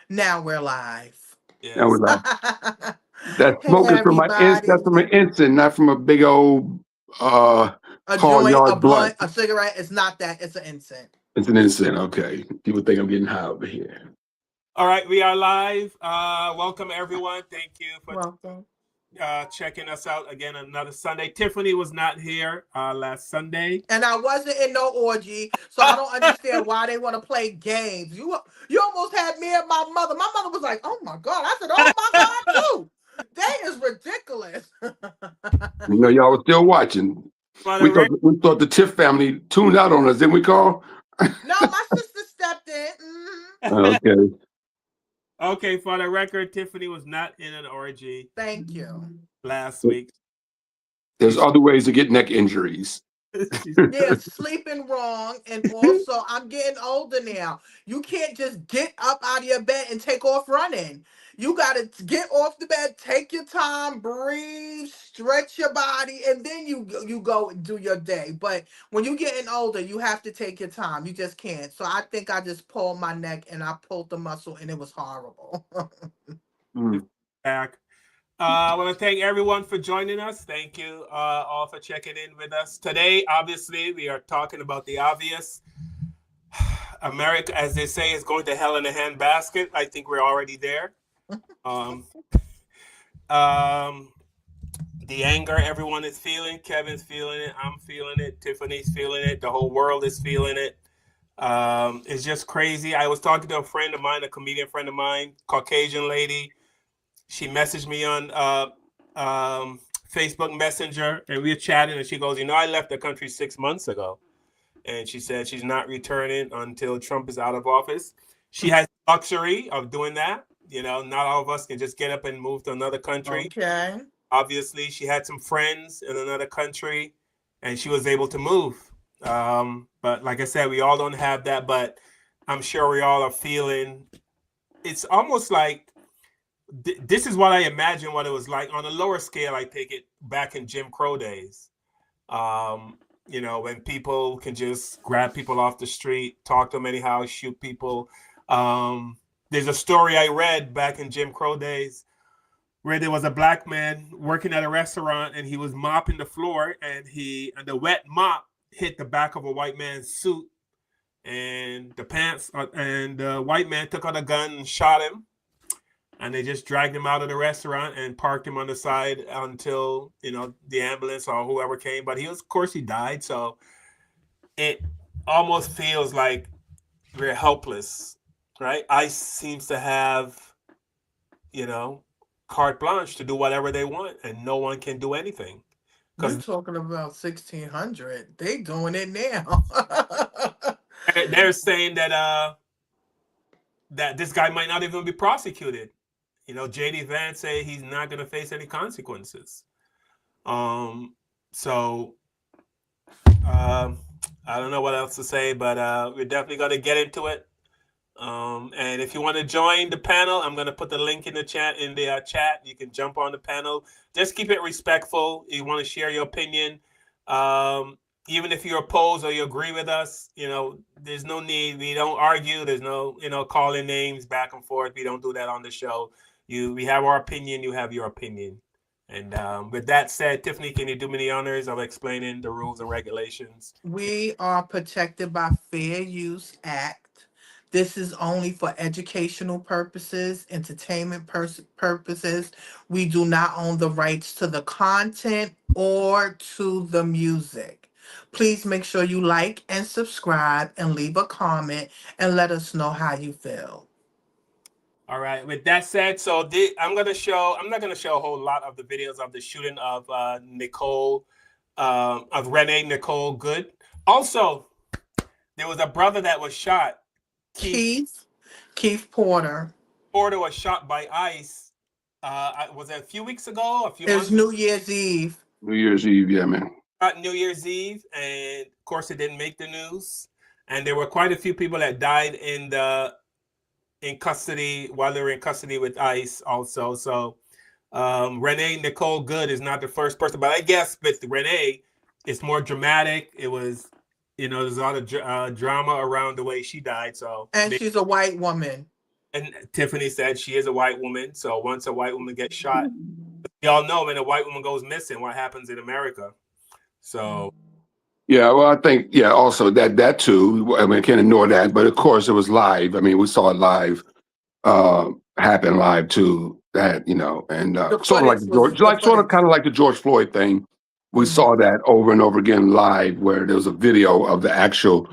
Now we're live. Now Yes. we're live. That Hey smoke is from everybody. that's from an incense, not from a big old A car joint, a yard blunt. blunt, a cigarette. It's not that. It's an incense. It's an incense. Okay. People think I'm getting high over here. All right, we are live. Welcome everyone. Thank you for Welcome. checking us out again another Sunday. Tiffany was not here last Sunday. And I wasn't in no orgy, so I don't understand why they want to play games. You almost had me and my mother. My mother was like, "Oh my god!" I said, "Oh my god, too." That is ridiculous. You know, y'all were still watching. For the We thought rec- we thought the Tiff family tuned out on us, didn't we, Carl? No, my sister stepped in. Okay. okay, for the record, Tiffany was not in an orgy Thank you. last week. There's other ways to get neck injuries. She's Yeah, sleeping wrong, and also I'm getting older now. You can't just get up out of your bed and take off running. You gotta get off the bed, take your time, breathe, stretch your body, and then you go and do your day. But when you're getting older, you have to take your time. You just can't. So I think I just pulled my neck and I pulled the muscle, and it was horrible. Mm. back. I want to thank everyone for joining us. Thank you all for checking in with us today. Obviously, we are talking about the obvious. America, as they say, is going to hell in a handbasket. I think we're already there. Um, um, the anger everyone is feeling. Kevin's feeling it. I'm feeling it. Tiffany's feeling it. The whole world is feeling it. It's just crazy. I was talking to a friend of mine, a comedian friend of mine, Caucasian lady. She messaged me on Facebook Messenger, and we were chatting, and she goes, I left the country 6 months ago. And she said she's not returning until Trump is out of office. She has the luxury of doing that. Not all of us can just get up and move to another country. Okay. Obviously, she had some friends in another country, and she was able to move. But like I said, we all don't have that, but I'm sure we all are feeling, it's almost like, this is what I imagine what it was like on a lower scale. I take it back in Jim Crow days. When people can just grab people off the street, talk to them anyhow, shoot people. There's a story I read back in Jim Crow days where there was a black man working at a restaurant, and he was mopping the floor, and the wet mop hit the back of a white man's suit, and the white man took out a gun and shot him. And they just dragged him out of the restaurant and parked him on the side until the ambulance or whoever came. But of course, he died. So it almost feels like we're helpless, right? ICE seems to have, carte blanche to do whatever they want, and no one can do anything. You Because talking about 1600? They doing it now. they're saying that this guy might not even be prosecuted. JD Vance said he's not going to face any consequences. So I don't know what else to say, but we're definitely going to get into it. And if you want to join the panel, I'm going to put the link in the chat. You can jump on the panel. Just keep it respectful. You want to share your opinion. Even if you're opposed or you agree with us, there's no need. We don't argue. There's no, calling names back and forth. We don't do that on the show. We have our opinion. You have your opinion. And with that said, Tiffany, can you do me the honors of explaining the rules and regulations? We are protected by Fair Use Act. This is only for educational purposes, entertainment purposes. We do not own the rights to the content or to the music. Please make sure you like and subscribe and leave a comment and let us know how you feel. All right. With that said, so I'm not going to show a whole lot of the videos of the shooting of Renee Nicole Good. Also, there was a brother that was shot. Keith Porter. Porter was shot by ICE. Was it a few weeks ago? A few It was months? New Year's Eve. New Year's Eve, yeah, man. New Year's Eve, and of course, it didn't make the news. And there were quite a few people that died in custody while they were in custody with ICE also. So Renee Nicole Good is not the first person, but I guess with Renee, it's more dramatic. It was, there's a lot of drama around the way she died. So and she's a white woman. And Tiffany said she is a white woman. So once a white woman gets shot, we all know when a white woman goes missing, what happens in America. So Yeah, well, I think also that too. I mean, I can't ignore that, but of course it was live. I mean, we saw it live, happen live too. That and The sort of like footage was the sort of footage. kind of like the George Floyd thing. We saw that over and over again live, where there was a video of the actual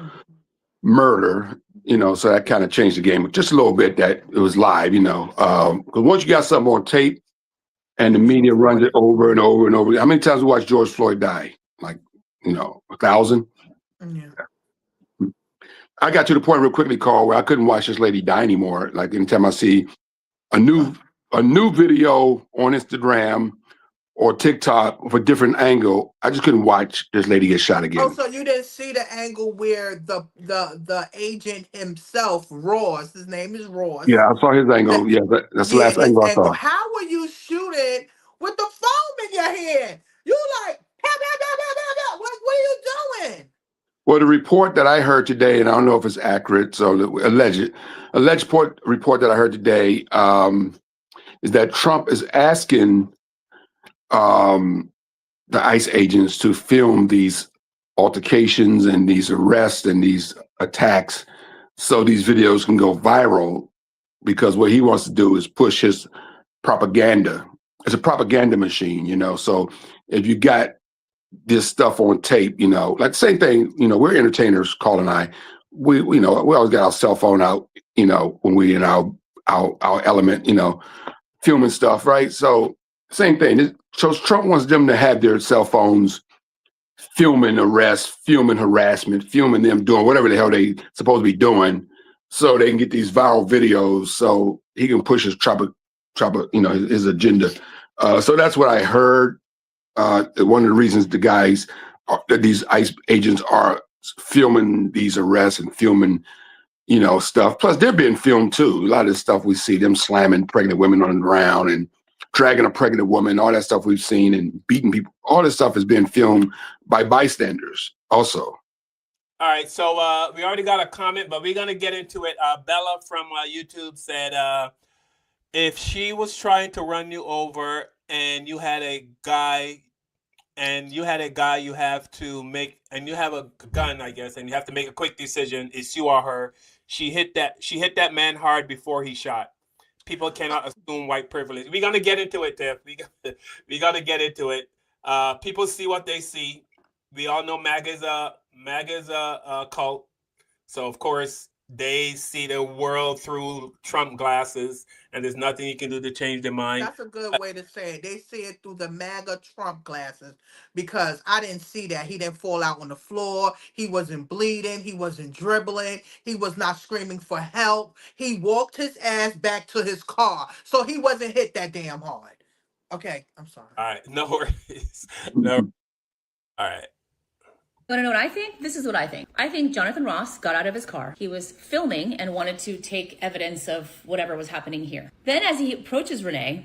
murder. So that kind of changed the game just a little bit. That it was live. Because once you got something on tape and the media runs it over and over and over. How many times we watched George Floyd die? Like 1,000. Yeah. I got to the point real quickly, Carl, where I couldn't watch this lady die anymore. Like anytime I see a new video on Instagram or TikTok with a different angle, I just couldn't watch this lady get shot again. Oh, so you didn't see the angle where the agent himself, Ross, his name is Ross. Yeah, I saw his angle. That's the last angle I saw. How were you shooting with the phone in your hand? You like, what are you doing? Well, the report that I heard today, and I don't know if it's accurate, so the alleged report that I heard today is that Trump is asking the ICE agents to film these altercations and these arrests and these attacks so these videos can go viral, because what he wants to do is push his propaganda. It's a propaganda machine, so if you got this stuff on tape, like same thing, we're entertainers, Carl and I, we always got our cell phone out, when we in our element, filming stuff, right? So same thing. So Trump wants them to have their cell phones filming arrests, filming harassment, filming them doing whatever the hell they supposed to be doing, so they can get these viral videos, so he can push his his agenda. So that's what I heard. One of the reasons these ICE agents are filming these arrests and filming, stuff. Plus, they're being filmed too. A lot of the stuff we see, them slamming pregnant women on the ground and dragging a pregnant woman, all that stuff we've seen, and beating people. All this stuff is being filmed by bystanders also. All right, so we already got a comment, but we're gonna get into it. Bella from YouTube said, if she was trying to run you over and you had a guy, you have to make, and you have a gun, I guess, and you have to make a quick decision, is you or her. She hit that man hard before he shot. People cannot assume white privilege. We're gonna get into it, Tiff. We gotta get into it. People see what they see. We all know MAGA's a cult, so of course they see the world through Trump glasses, and there's nothing you can do to change their mind. That's a good way to say it. They see it through the MAGA Trump glasses, because I didn't see that. He didn't fall out on the floor. He wasn't bleeding. He wasn't dribbling. He was not screaming for help. He walked his ass back to his car, so he wasn't hit that damn hard. Okay, I'm sorry. All right, no worries. No. All right. You want to know what I think? This is what I think. I think Jonathan Ross got out of his car. He was filming and wanted to take evidence of whatever was happening here. Then as he approaches Renee,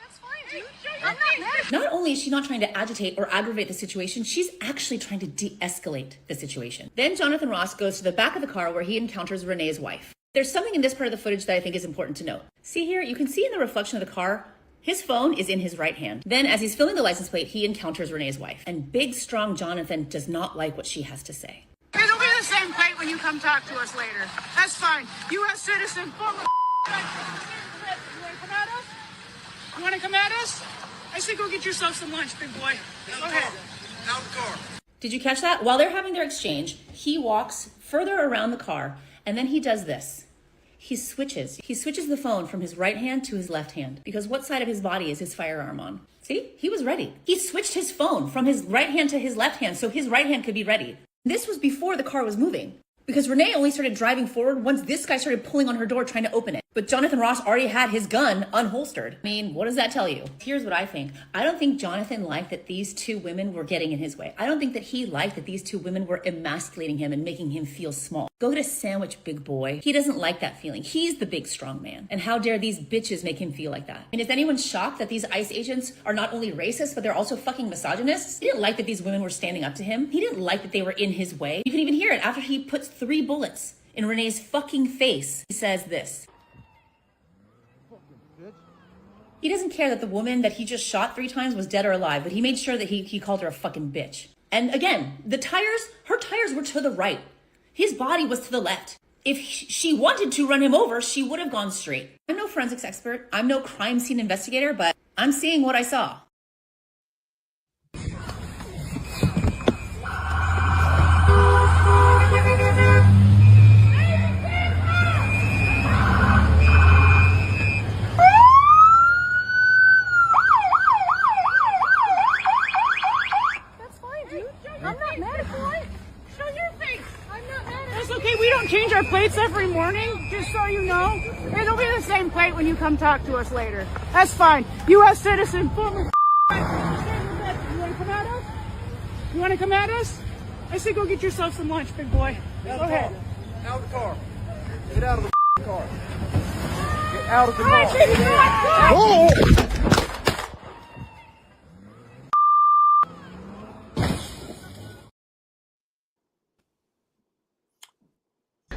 that's fine, dude. I'm not mad. Not only is she not trying to agitate or aggravate the situation, she's actually trying to de-escalate the situation. Then Jonathan Ross goes to the back of the car where he encounters Renee's wife. There's something in this part of the footage that I think is important to note. See here, you can see in the reflection of the car, his phone is in his right hand. Then as he's filming the license plate, he encounters Renee's wife. And big, strong Jonathan does not like what she has to say. It'll be the same fight when you come talk to us later. That's fine. U.S. citizen, former. You want to come at us? You want to come at us? I say go get yourself some lunch, big boy. Go ahead. Out the car. Did you catch that? While they're having their exchange, he walks further around the car, and then he does this. He switches the phone from his right hand to his left hand, because what side of his body is his firearm on? See, he was ready. He switched his phone from his right hand to his left hand so his right hand could be ready. This was before the car was moving, because Renee only started driving forward once this guy started pulling on her door trying to open it. But Jonathan Ross already had his gun unholstered. I mean, what does that tell you? Here's what I think. I don't think Jonathan liked that these two women were getting in his way. I don't think that he liked that these two women were emasculating him and making him feel small. Go get a sandwich, big boy. He doesn't like that feeling. He's the big, strong man. And how dare these bitches make him feel like that? I mean, is anyone shocked that these ICE agents are not only racist, but they're also fucking misogynists? He didn't like that these women were standing up to him. He didn't like that they were in his way. You can even hear it after he puts 3 bullets in Renee's fucking face. He says this. He doesn't care that the woman that he just shot 3 times was dead or alive, but he made sure that he called her a fucking bitch. And again, her tires were to the right. His body was to the left. If she wanted to run him over, she would have gone straight. I'm no forensics expert. I'm no crime scene investigator, but I'm seeing what I saw. Change our plates every morning, just so you know. It'll be the same plate when you come talk to us later. That's fine. U.S. citizen, former. You want to come at us? You want to come at us? I say go get yourself some lunch, big boy. Go ahead. Out of the car. Get out of the car. Get out of the car. Oh!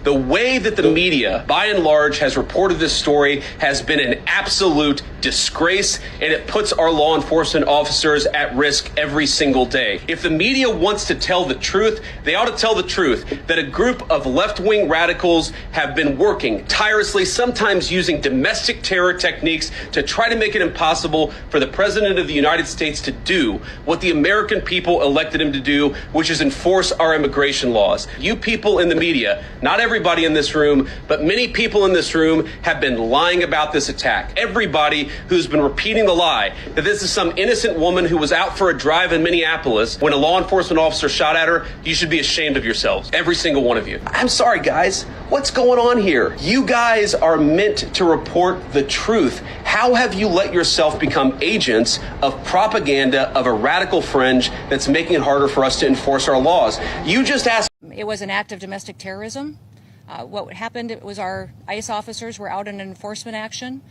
The way that the media, by and large, has reported this story has been an absolute disgrace, and it puts our law enforcement officers at risk every single day. If the media wants to tell the truth, they ought to tell the truth that a group of left-wing radicals have been working tirelessly, sometimes using domestic terror techniques to try to make it impossible for the President of the United States to do what the American people elected him to do, which is enforce our immigration laws. You people in the media, not everybody in this room, but many people in this room have been lying about this attack. Everybody who's been repeating the lie that this is some innocent woman who was out for a drive in Minneapolis when a law enforcement officer shot at her, you should be ashamed of yourselves. Every single one of you. I'm sorry, guys. What's going on here? You guys are meant to report the truth. How have you let yourself become agents of propaganda of a radical fringe that's making it harder for us to enforce our laws? You just asked. It was an act of domestic terrorism. What happened was our ICE officers were out in an enforcement action.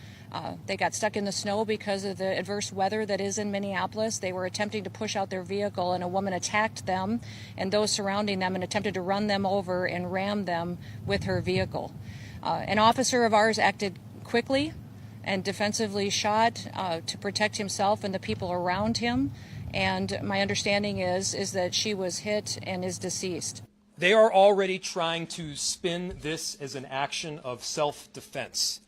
They got stuck in the snow because of the adverse weather that is in Minneapolis. They were attempting to push out their vehicle, and a woman attacked them and those surrounding them and attempted to run them over and ram them with her vehicle. An officer of ours acted quickly and defensively shot to protect himself and the people around him. And my understanding is that she was hit and is deceased. They are already trying to spin this as an action of self-defense.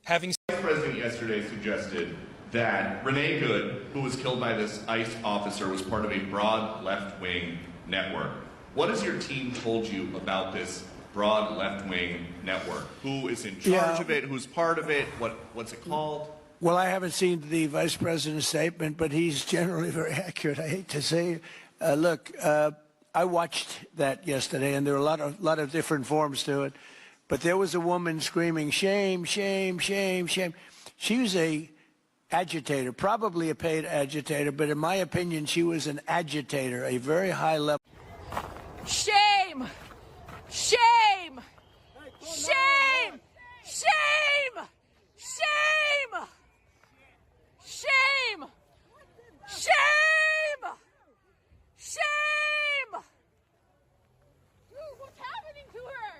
The Vice President yesterday suggested that Renee Good, who was killed by this ICE officer, was part of a broad left-wing network. What has your team told you about this broad left-wing network? Who is in charge of it? Who's part of it? What's it called? Well, I haven't seen the Vice President's statement, but he's generally very accurate. I hate to say it. I watched that yesterday, and there were a lot of different forms to it. But there was a woman screaming, shame, shame, shame, shame. She was a agitator, probably a paid agitator, but in my opinion, she was an agitator, a very high level. Shame! Shame! Shame! Shame! Shame! Shame! Shame! Shame! Dude, what's happening to her?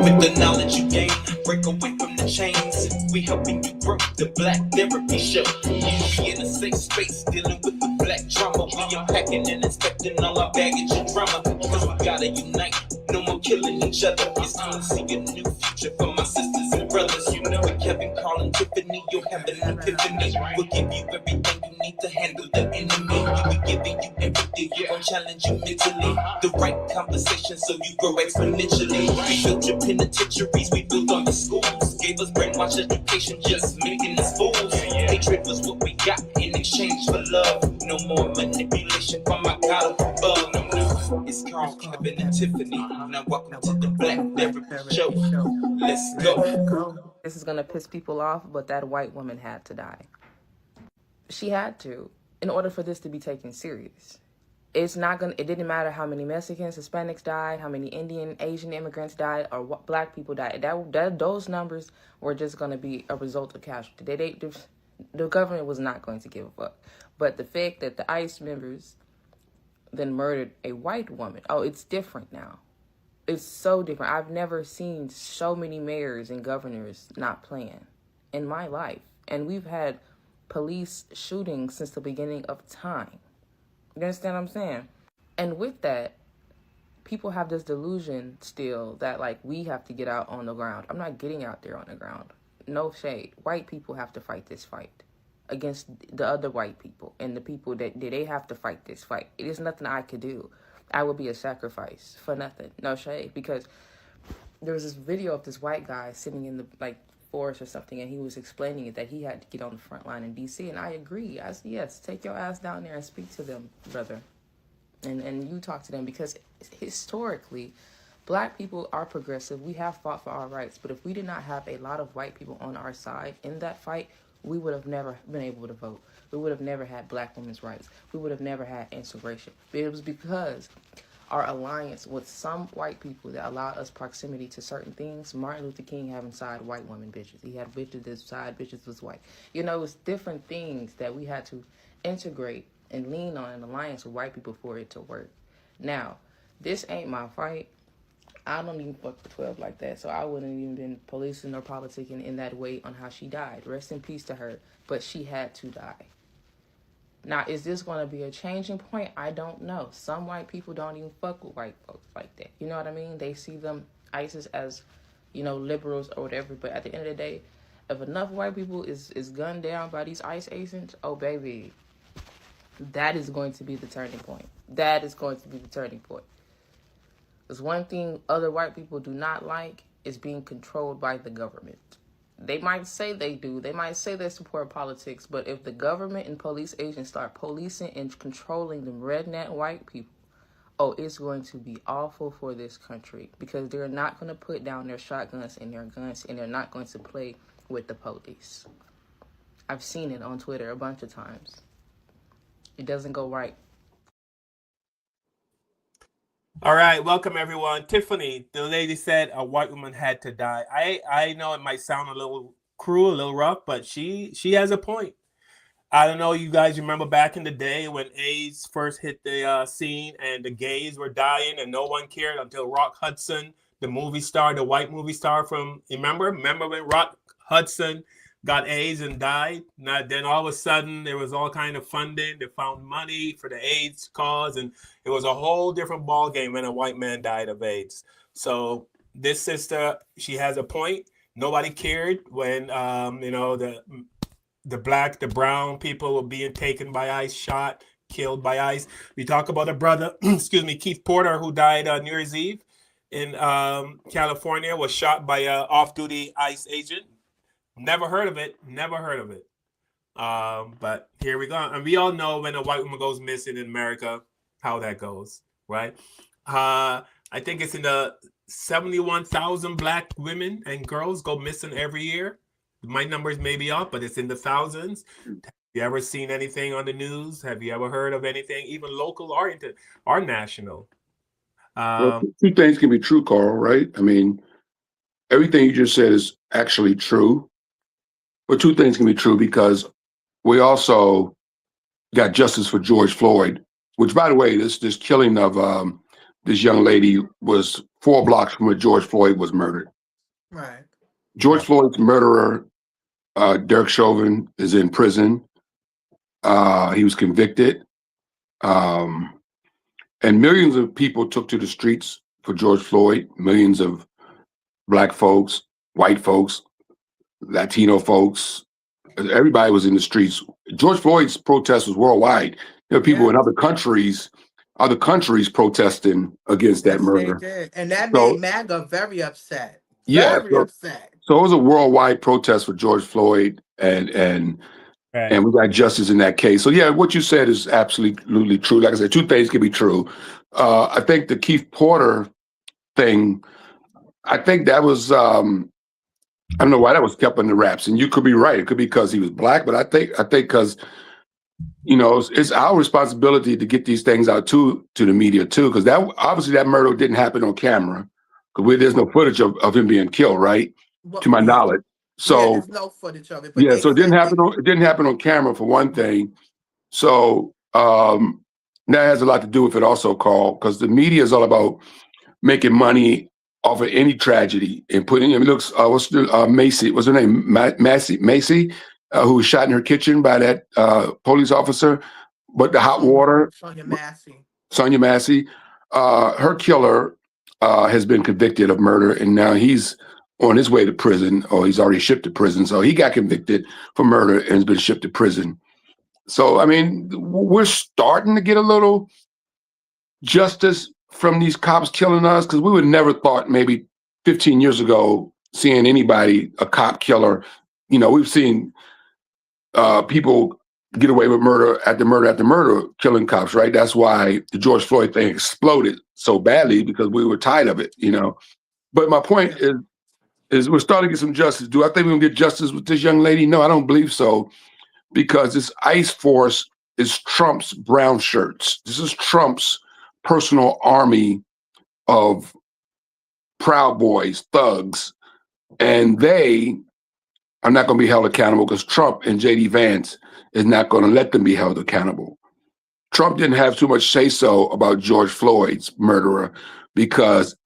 With the knowledge you gain, break away from the chains. We helping you grow the Black Therapy Show. You be in a safe space, dealing with the black trauma. We unpacking and inspecting all our baggage and drama. Cause we gotta unite, no more killing each other. It's time to see a new future for my sisters and brothers. You know it, Kevin, Carl, Tiffany, you'll have an epiphany. We'll give you everything you need to handle the enemy. We'll be giving you everything, we're gonna challenge you mentally. The right conversation so you grow exponentially. We built your penitentiaries, we built all your schools. Gave us brainwash education, just making us fools. Hatred was what we got in exchange for love. No more manipulation from my God above. No, it's Carl, Kevin, and Tiffany. Now welcome to the Black Therapy Show. Let's go. This is gonna piss people off, but that white woman had to die. She had to, in order for this to be taken serious. It didn't matter how many Mexicans, Hispanics died, how many Indian, Asian immigrants died, or what black people died. Those numbers were just going to be a result of casualty. The government was not going to give a fuck. But the fact that the ICE members than murdered a white woman. Oh, it's different now. It's so different. I've never seen so many mayors and governors not playing in my life. And we've had police shootings since the beginning of time. You understand what I'm saying? And with that, people have this delusion still that, like, we have to get out on the ground. I'm not getting out there on the ground. No shade. White people have to fight this fight against the other white people and the people that they have to fight this fight. It is nothing I could do. I would be a sacrifice for nothing. No shade. Because there was this video of this white guy sitting in the, like, forest or something, and he was explaining it, that he had to get on the front line in DC, and I agree. I said, yes, take your ass down there and speak to them, brother. And you talk to them, because historically, black people are progressive. We have fought for our rights, but if we did not have a lot of white people on our side in that fight, we would have never been able to vote. We would have never had black women's rights. We would have never had integration. But it was because our alliance with some white people that allowed us proximity to certain things. Martin Luther King having side white women bitches. He had bitches that side bitches was white. You know, it's different things that we had to integrate and lean on an alliance with white people for it to work. Now, this ain't my fight. I don't even fuck with 12 like that, so I wouldn't even been policing or politicking in that way on how she died. Rest in peace to her, but she had to die. Now, is this going to be a changing point? I don't know. Some white people don't even fuck with white folks like that. You know what I mean? They see them, ISIS, as, you know, liberals or whatever. But at the end of the day, if enough white people is gunned down by these ICE agents, oh, baby, that is going to be the turning point. That is going to be the turning point. Because one thing other white people do not like is being controlled by the government. They might say they do. They might say they support politics. But if the government and police agents start policing and controlling them redneck white people, oh, it's going to be awful for this country. Because they're not going to put down their shotguns and their guns, and they're not going to play with the police. I've seen it on Twitter a bunch of times. It doesn't go right. All right, welcome everyone. Tiffany, the lady said a white woman had to die. I know it might sound a little cruel, a little rough, but she has a point. I don't know, you guys remember back in the day when AIDS first hit the scene and the gays were dying and no one cared until Rock Hudson, the movie star, the white movie star from, remember when Rock Hudson got AIDS and died? Now, then all of a sudden there was all kind of funding. They found money for the AIDS cause, and it was a whole different ball game when a white man died of AIDS. So this sister, she has a point. Nobody cared when you know, the black, the brown people were being taken by ICE, shot, killed by ICE. We talk about a brother, excuse me, Keith Porter, who died on New Year's Eve in California, was shot by an off-duty ICE agent. Never heard of it. But here we go. And we all know when a white woman goes missing in America, how that goes, right? I think it's in the 71,000 black women and girls go missing every year. My numbers may be off, but it's in the thousands. Have you ever seen anything on the news? Have you ever heard of anything, even local or national? Well, two things can be true, Carl, right? I mean, everything you just said is actually true. But two things can be true, because we also got justice for George Floyd, which, by the way, this killing of this young lady was 4 blocks from where George Floyd was murdered. Right. George Floyd's murderer, Derek Chauvin, is in prison. He was convicted. And millions of people took to the streets for George Floyd. Millions of black folks, white folks, Latino folks, everybody was in the streets. George Floyd's protest was worldwide. There were people in other countries protesting against that murder. They did. And that made MAGA very upset. Very upset. So it was a worldwide protest for George Floyd, and we got justice in that case. So yeah, what you said is absolutely true. Like I said, two things can be true. I think the Keith Porter thing, I think that was I don't know why that was kept under wraps, and you could be right. It could be because he was black, but I think because, you know, it's our responsibility to get these things out to the media too, because that obviously that murder didn't happen on camera, because there's no footage of him being killed, right? Well, to my knowledge. So there's no footage of it. But so it didn't happen on camera for one thing. So That has a lot to do with it also, Carl, because the media is all about making money off of any tragedy and putting. I mean, looks, Macy? What's her name? Macy, who was shot in her kitchen by that police officer. But the hot water. Sonia Massey. Her killer has been convicted of murder, and now he's on his way to prison, or he's already shipped to prison. So he got convicted for murder and has been shipped to prison. So, I mean, we're starting to get a little justice from these cops killing us, because we would never thought maybe 15 years ago seeing anybody, a cop killer. You know, we've seen people get away with murder after murder after murder, killing cops, right? That's why the George Floyd thing exploded so badly, because we were tired of it, you know. But my point is we're starting to get some justice. Do I think we're gonna get justice with this young lady? No, I don't believe so, because this ICE force is Trump's brown shirts. This is Trump's personal army of Proud Boys, thugs, and they are not going to be held accountable, because Trump and J.D. Vance is not going to let them be held accountable. Trump didn't have too much say-so about George Floyd's murderer, because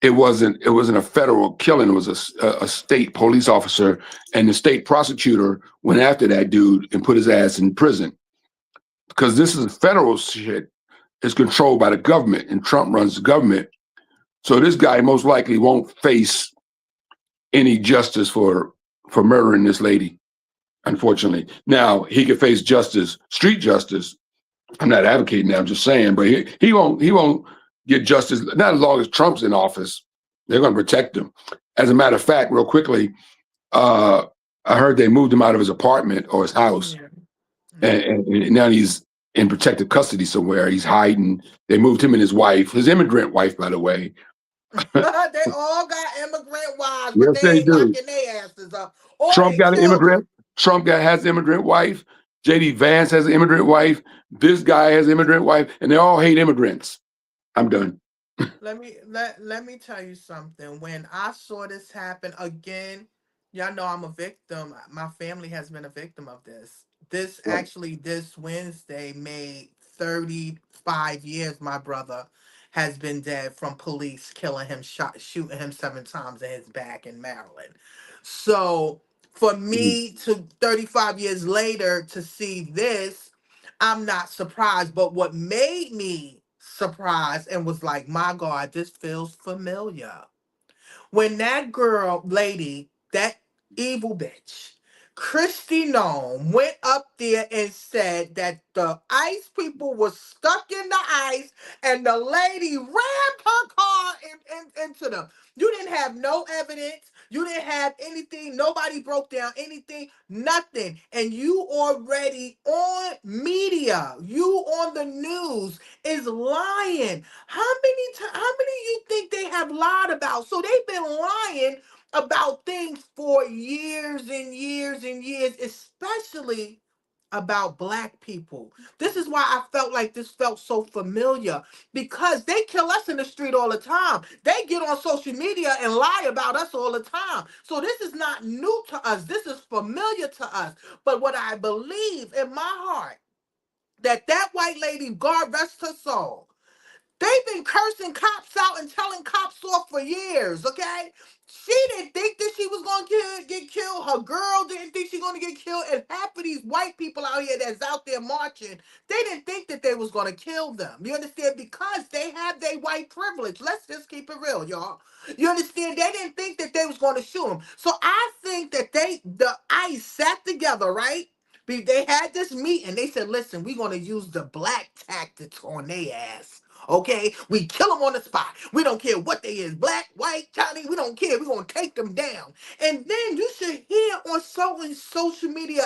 it wasn't a federal killing. It was a state police officer, and the state prosecutor went after that dude and put his ass in prison, because this is federal shit. It's controlled by the government, and Trump runs the government. So this guy most likely won't face any justice for murdering this lady, unfortunately. Now, he could face justice, street justice. I'm not advocating that, I'm just saying, but he won't get justice, not as long as Trump's in office. They're going to protect him. As a matter of fact, real quickly, I heard they moved him out of his apartment or his house, and now he's in protective custody somewhere. He's hiding. They moved him and his wife, his immigrant wife, by the way. They all got immigrant wives, Yes, but they ain't do. locking their asses up. Or Trump got an immigrant. Trump has an immigrant wife. J.D. Vance has an immigrant wife. This guy has an immigrant wife, and they all hate immigrants. I'm done. Let me tell you something. When I saw this happen again, y'all know I'm a victim. My family has been a victim of this. This Wednesday made 35 years my brother has been dead from police killing him, shooting him 7 times in his back in Maryland. So for me to 35 years later to see this, I'm not surprised. But what made me surprised and was like, my God, this feels familiar. When that lady, that evil bitch, Christy Nome, went up there and said that the ICE people were stuck in the ice and the lady rammed her car into them. You didn't have no evidence. You didn't have anything. Nobody broke down anything. Nothing. And you already on media, you on the news is lying. How many you think they have lied about? So they've been lying about things for years and years and years, especially about Black people. This is why I felt like this felt so familiar, because they kill us in the street all the time. They get on social media and lie about us all the time. So this is not new to us. This is familiar to us. But what I believe in my heart, that white lady, God rest her soul, they've been cursing cops out and telling cops off for years, okay? She didn't think that she was going to get killed. Her girl didn't think she was going to get killed. And half of these white people out here that's out there marching, they didn't think that they was going to kill them. You understand? Because they have their white privilege. Let's just keep it real, y'all. You understand? They didn't think that they was going to shoot them. So I think that the ICE sat together, right? They had this meeting. They said, listen, we're going to use the black tactics on their ass. Okay, we kill them on the spot. We don't care what they is, black, white, Chinese. We don't care. We're gonna take them down. And then you should hear on certain social media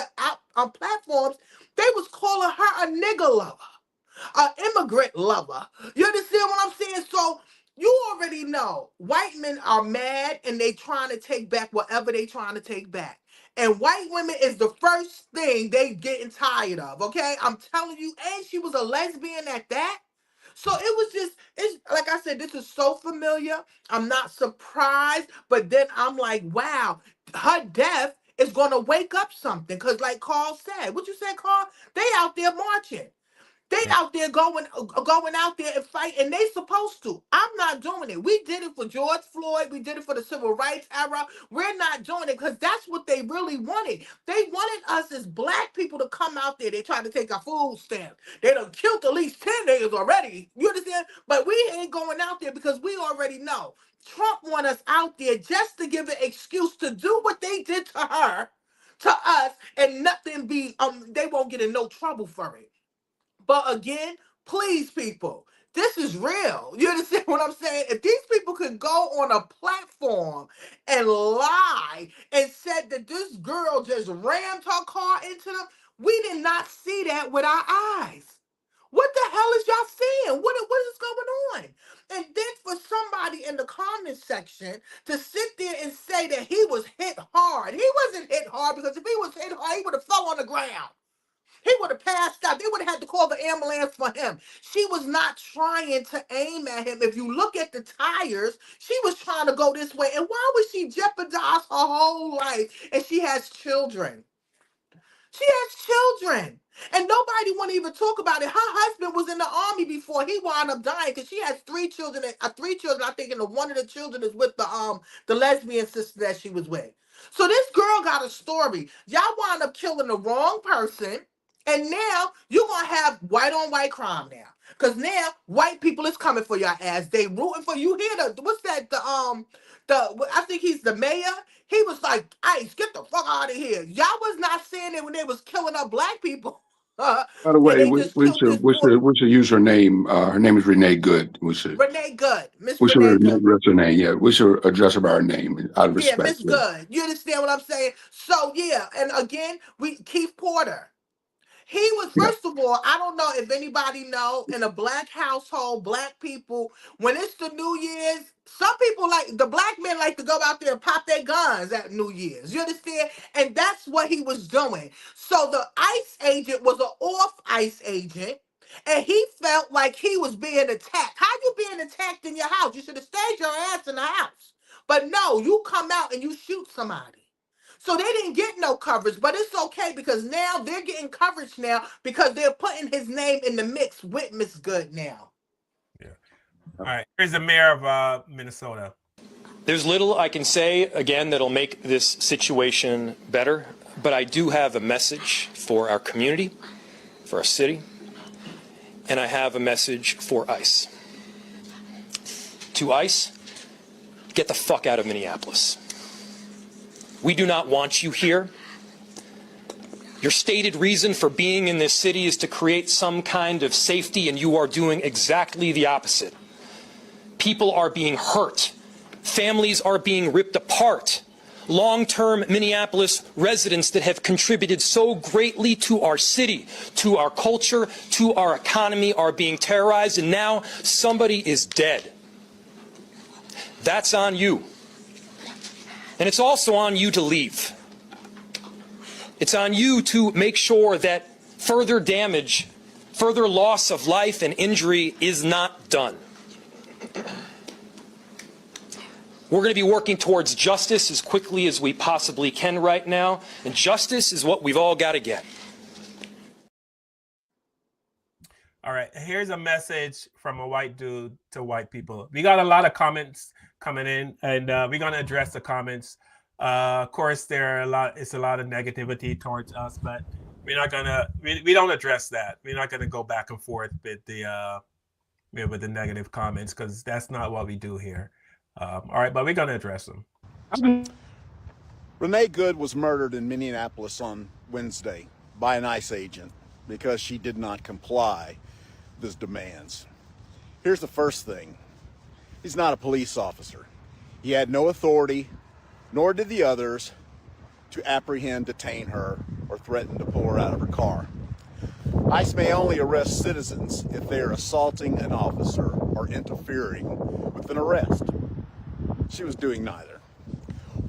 platforms, they was calling her a nigger lover, an immigrant lover. You understand what I'm saying? So you already know white men are mad and they trying to take back whatever they trying to take back. And white women is the first thing they getting tired of. Okay, I'm telling you. And she was a lesbian at that. So it was it's like I said, this is so familiar. I'm not surprised, but then I'm like, wow, her death is gonna wake up something. Cause like Carl said, what you said, Carl? They out there marching. They out there going out there and fight, and they supposed to. I'm not doing it. We did it for George Floyd. We did it for the civil rights era. We're not doing it because that's what they really wanted. They wanted us as black people to come out there. They tried to take our food stamps. They done killed at least 10 niggas already. You understand? But we ain't going out there because we already know. Trump want us out there just to give an excuse to do what they did to her, to us, and nothing be, they won't get in no trouble for it. But again, please, people, this is real. You understand what I'm saying? If these people could go on a platform and lie and said that this girl just rammed her car into them, we did not see that with our eyes. What the hell is y'all seeing? What is going on? And then for somebody in the comment section to sit there and say that he was hit hard. He wasn't hit hard because if he was hit hard, he would have fell on the ground. He would have passed out. They would have had to call the ambulance for him. She was not trying to aim at him. If you look at the tires, she was trying to go this way. And why would she jeopardize her whole life? And she has children. She has children. And nobody want to even talk about it. Her husband was in the army before he wound up dying because she has three children. I think, and one of the children is with the lesbian sister that she was with. So this girl got a story. Y'all wound up killing the wrong person. And now you're gonna have white on white crime now. Cause now white people is coming for your ass. They rooting for you. Hear what's that? I think he's the mayor. He was like, "Ice, get the fuck out of here." Y'all was not saying it when they was killing up black people. By the And way, they just killed this boy. we should use her name. Her name is Renee Good. Renee Good. Miss We should Renee Good. address her name. Yeah, we should address her by her name out of Yeah, respect. Miss Good. You understand what I'm saying? So yeah, and again, Keith Porter. He was, first of all, I don't know if anybody know, in a black household, black people, when it's the New Year's, some people the black men like to go out there and pop their guns at New Year's. You understand? And that's what he was doing. So the ICE agent was an off ICE agent, and he felt like he was being attacked. How you being attacked in your house? You should have stayed your ass in the house. But no, you come out and you shoot somebody. So they didn't get no coverage, but it's okay because now they're getting coverage now because they're putting his name in the mix with Miss Good now. Yeah. All right. Here's the mayor of Minnesota. There's little I can say, again, that'll make this situation better, but I do have a message for our community, for our city, and I have a message for ICE. To ICE, get the fuck out of Minneapolis. We do not want you here. Your stated reason for being in this city is to create some kind of safety, and you are doing exactly the opposite. People are being hurt. Families are being ripped apart. Long-term Minneapolis residents that have contributed so greatly to our city, to our culture, to our economy are being terrorized, and now somebody is dead. That's on you. And it's also on you to leave. It's on you to make sure that further damage, further loss of life and injury is not done. We're going to be working towards justice as quickly as we possibly can right now, and justice is what we've all got to get. All right, here's a message from a white dude to white people. We got a lot of comments coming in, and we're gonna address the comments. Of course, it's a lot of negativity towards us, but we're not gonna. We don't address that. We're not gonna go back and forth with the negative comments because that's not what we do here. All right, but we're gonna address them. Renee Good was murdered in Minneapolis on Wednesday by an ICE agent because she did not comply with his demands. Here's the first thing. He's not a police officer. He had no authority, nor did the others, to apprehend, detain her, or threaten to pull her out of her car. ICE may only arrest citizens if they are assaulting an officer or interfering with an arrest. She was doing neither.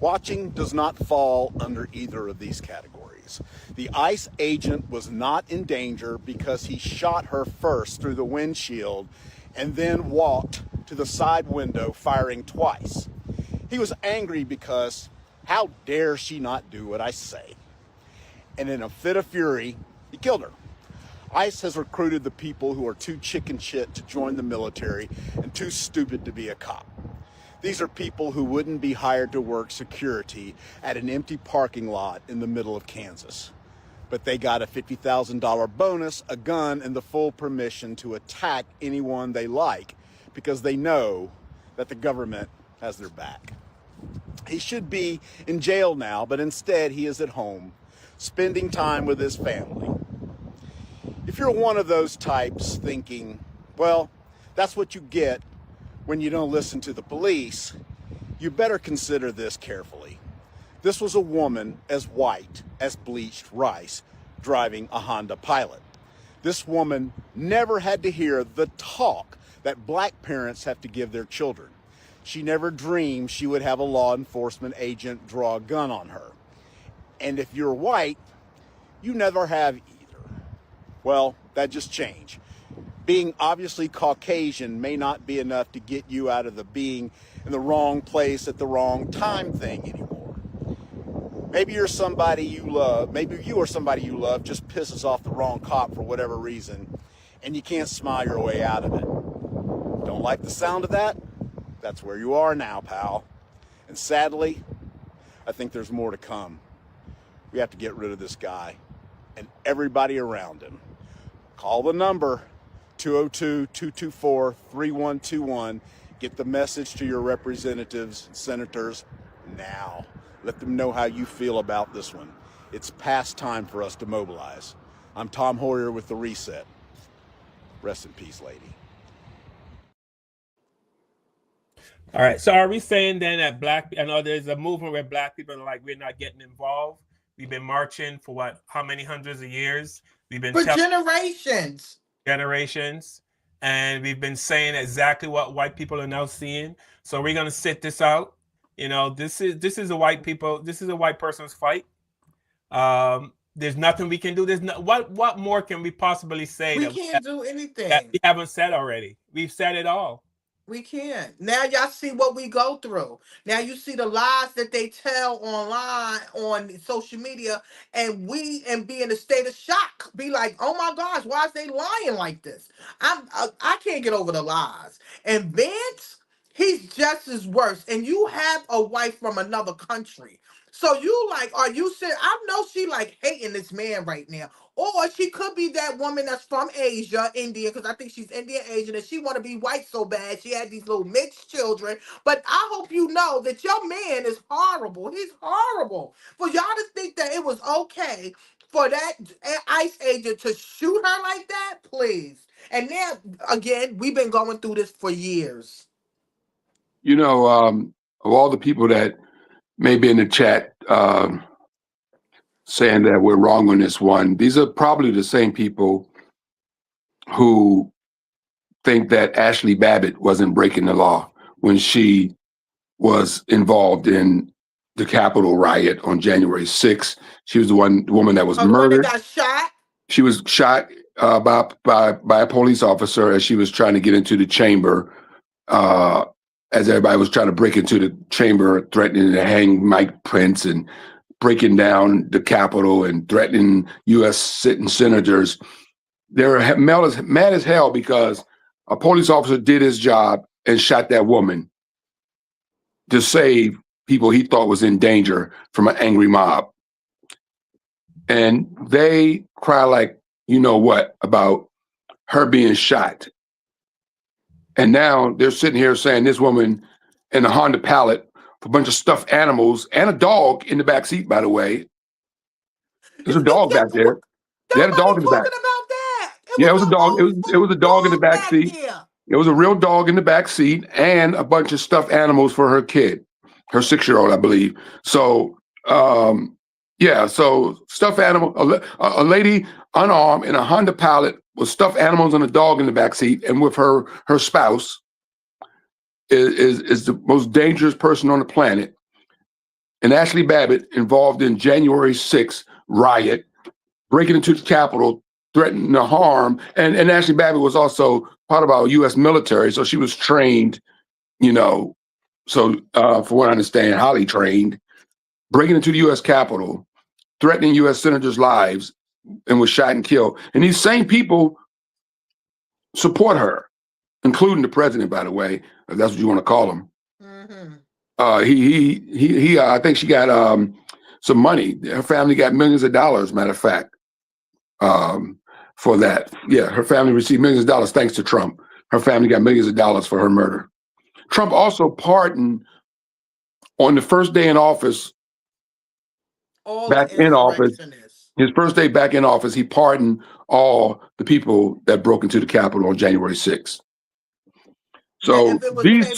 Watching does not fall under either of these categories. The ICE agent was not in danger because he shot her first through the windshield and then walked to the side window firing twice. He was angry because how dare she not do what I say? And in a fit of fury, he killed her. ICE has recruited the people who are too chicken shit to join the military and too stupid to be a cop. These are people who wouldn't be hired to work security at an empty parking lot in the middle of Kansas. But they got a $50,000 bonus, a gun, and the full permission to attack anyone they like because they know that the government has their back. He should be in jail now, but instead he is at home, spending time with his family. If you're one of those types thinking, well, that's what you get when you don't listen to the police, you better consider this carefully. This was a woman as white as bleached rice driving a Honda Pilot. This woman never had to hear the talk that black parents have to give their children. She never dreamed she would have a law enforcement agent draw a gun on her. And if you're white, you never have either. Well, that just changed. Being obviously Caucasian may not be enough to get you out of the being in the wrong place at the wrong time thing anymore. Maybe you're somebody you love, maybe you or somebody you love just pisses off the wrong cop for whatever reason, and you can't smile your way out of it. Don't like the sound of that? That's where you are now, pal. And sadly, I think there's more to come. We have to get rid of this guy and everybody around him. Call the number 202-224-3121. Get the message to your representatives and senators now. Let them know how you feel about this one. It's past time for us to mobilize. I'm Tom Hoyer with The Reset. Rest in peace, lady. All right. So are we saying then that I know there's a movement where black people are like, we're not getting involved. We've been marching for what, how many hundreds of years? We've been for generations. And we've been saying exactly what white people are now seeing. So we're going to sit this out. You know, this is a white person's fight. There's nothing we can do. What more can we possibly say? We can't do anything that we haven't said already. We've said it all. We can't. Now y'all see what we go through. Now you see the lies that they tell online on social media, and be in a state of shock. Be like, oh my gosh, why is they lying like this? I can't get over the lies. And Vance, he's just as worse. And you have a wife from another country. So you like, are you saying, I know she like hating this man right now. Or she could be that woman that's from Asia, India, because I think she's Indian Asian, and she want to be white so bad. She had these little mixed children. But I hope you know that your man is horrible. He's horrible. For y'all to think that it was okay for that ICE agent to shoot her like that, please. And now, again, we've been going through this for years. You know, of all the people that may be in the chat, saying that we're wrong on this one, these are probably the same people who think that Ashley Babbitt wasn't breaking the law when she was involved in the Capitol riot on January 6th. She was the woman that was murdered. Got shot. She was shot by a police officer as she was trying to get into the chamber. As everybody was trying to break into the chamber, threatening to hang Mike Pence and breaking down the Capitol and threatening U.S. sitting senators. They're mad as hell because a police officer did his job and shot that woman to save people he thought was in danger from an angry mob. And they cry like, you know what, about her being shot. And now they're sitting here saying this woman in a Honda Pilot, a bunch of stuffed animals and a dog in the back seat, by the way. There's a dog back there. They had a dog in the back. Yeah, it was a dog. It was a dog in the back seat. It was a real dog in the back seat and a bunch of stuffed animals for her kid, her 6-year-old, I believe. So, so stuffed animal, a lady unarmed in a Honda Pilot with stuffed animals and a dog in the back seat, and with her spouse. Is the most dangerous person on the planet. And Ashley Babbitt involved in January 6th riot, breaking into the Capitol, threatening to harm. And Ashley Babbitt was also part of our U.S. military, so she was trained, you know, so for what I understand, highly trained, breaking into the U.S. Capitol, threatening U.S. senators' lives, and was shot and killed. And these same people support her, including the president, by the way, if that's what you want to call him. I think she got some money. Her family got millions of dollars, matter of fact, for that. Yeah, her family received millions of dollars thanks to Trump. Her family got millions of dollars for her murder. Trump also pardoned on the first day in office, all back the in office, insurrectionists. his first day back in office, he pardoned all the people that broke into the Capitol on January 6th. Now, So if it was these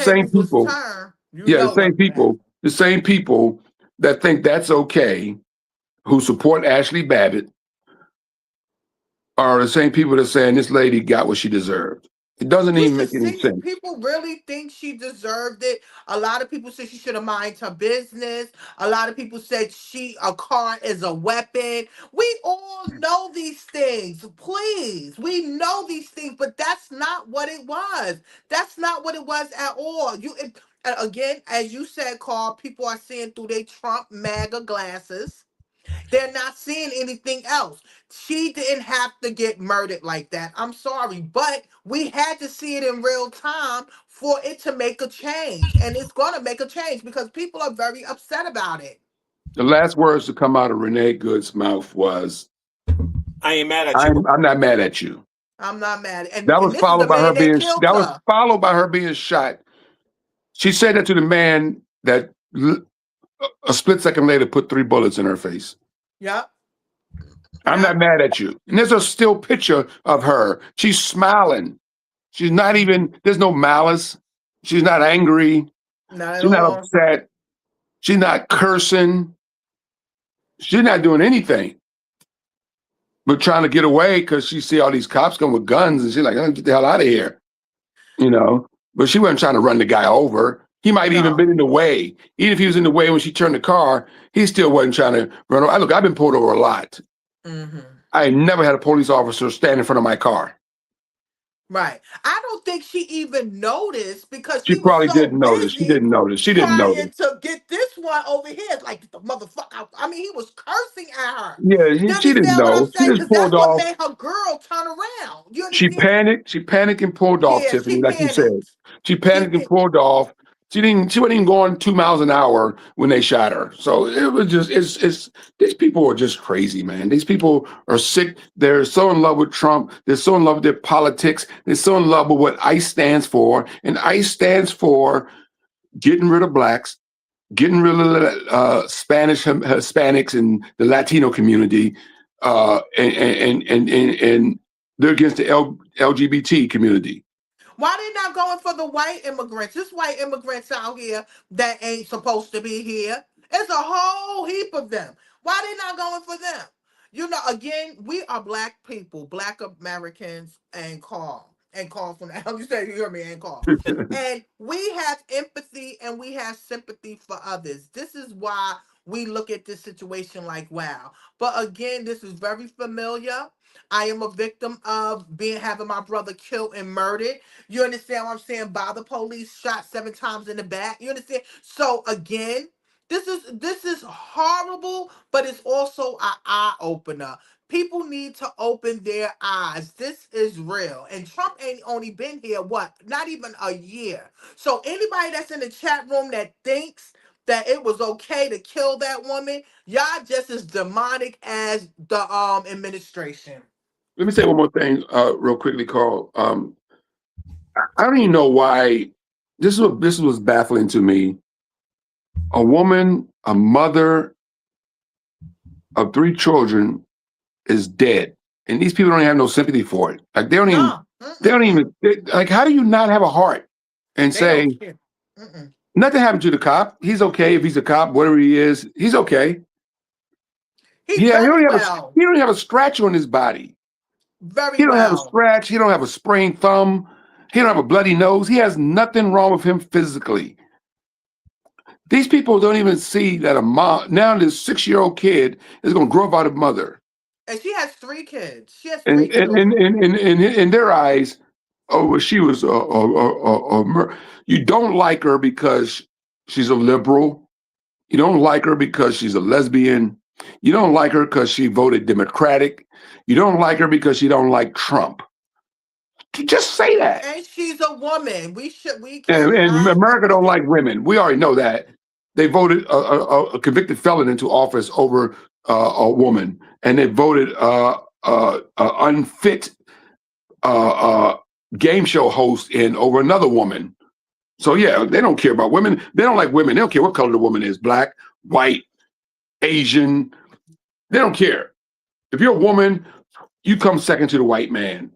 same tables was people, turned, you yeah, know what's gonna happen. the same people that think that's okay, who support Ashley Babbitt, are the same people that saying this lady got what she deserved. It doesn't You even should make any see it. sense. People really think she deserved it. A lot of people said she should have minded her business. A lot of people said a car is a weapon. We all know these things. Please, we know these things, but that's not what it was. That's not what it was at all. Again, as you said, Carl, people are seeing through their Trump MAGA glasses. They're not seeing anything else. She didn't have to get murdered like that. I'm sorry, but we had to see it in real time for it to make a change. And it's going to make a change because people are very upset about it. The last words to come out of Renee Good's mouth was, I ain't mad at you. I'm not mad at you. I'm not mad. And That was this is the followed by her man that being killed her. shot. She said that to the man that a split second later put 3 bullets in her face. Yep. I'm not mad at you. And there's a still picture of her. She's smiling. She's not even, there's no malice. She's not angry. Not at She's not all. upset. She's not cursing. She's not doing anything but trying to get away because she see all these cops come with guns and she's like, get the hell out of here. You know, but she wasn't trying to run the guy over. He might even been in the way. Even if he was in the way when she turned the car, he still wasn't trying to run over. Look, I've been pulled over a lot. I never had a police officer stand in front of my car. Right. I don't think she even noticed because She she was probably so didn't notice. She busy didn't notice. She didn't trying notice. to get this one over here. Like the motherfucker. I mean, he was cursing at her. Yeah, You she didn't understand what I'm know. She saying? just Because that's pulled what off. made her girl turn around. You She understand? panicked and pulled off, Yeah, Tiffany, she like you said. panicked. She panicked and pulled off. She wasn't even going 2 miles an hour when they shot her. So it was just, it's these people are just crazy, man. These people are sick. They're so in love with Trump. They're so in love with their politics. They're so in love with what ICE stands for. And ICE stands for getting rid of blacks, getting rid of Hispanics, and the Latino community, and they're against the LGBT community. Why they not going for the white immigrants? There's white immigrants out here that ain't supposed to be here. It's a whole heap of them. Why they not going for them? You know, again, we are black people, black Americans, and Carl. And Carl from the you say you hear me and Carl. And we have empathy and we have sympathy for others. This is why we look at this situation like, wow. But again, this is very familiar. I am a victim of having my brother killed and murdered. You understand what I'm saying? By the police, shot 7 times in the back. You understand? So again, this is horrible, but it's also an eye opener. People need to open their eyes. This is real. And Trump ain't only been here, what? Not even a year. So anybody that's in the chat room that thinks that it was okay to kill that woman, y'all just as demonic as the administration. Let me say one more thing real quickly, Carl. I don't even know why this was baffling to me. A woman, a mother of 3 children, is dead, and these people don't even have no sympathy for it. Like they don't even like. How do you not have a heart and say nothing happened to the cop? He's okay if he's a cop, whatever he is. He's okay. He don't have a scratch on his body. He don't have a scratch. He don't have a sprained thumb. He don't have a bloody nose. He has nothing wrong with him physically. These people don't even see that a mom, now this 6-year-old kid is going to grow up out of mother. And she has 3 kids. She has 3 And children. in their eyes, oh, she was you don't like her because she's a liberal. You don't like her because she's a lesbian. You don't like her because she voted Democratic. You don't like her because she don't like Trump. Just say that. And she's a woman. We And cannot. America don't like women. We already know that. They voted a convicted felon into office over a woman, and they voted unfit game show host in over another woman. So yeah, they don't care about women. They don't like women. They don't care what color the woman is, black, white, Asian. They don't care. If you're a woman, you come second to the white man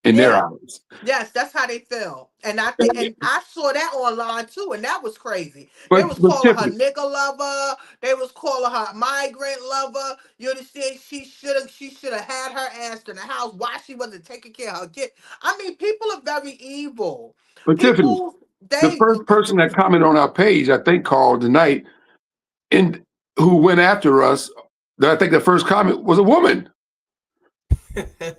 in their eyes. Yes, that's how they feel. And I think, and I saw that online too, and that was crazy. They But was calling her Tiffany, nigga lover. They was calling her migrant lover. You understand? She should have had her ass in the house. Why she wasn't taking care of her kid? I mean, people are very evil. but Tiffany, People, the they first person that commented on our page, I think, called tonight, and who went after us. I think the first comment was a woman.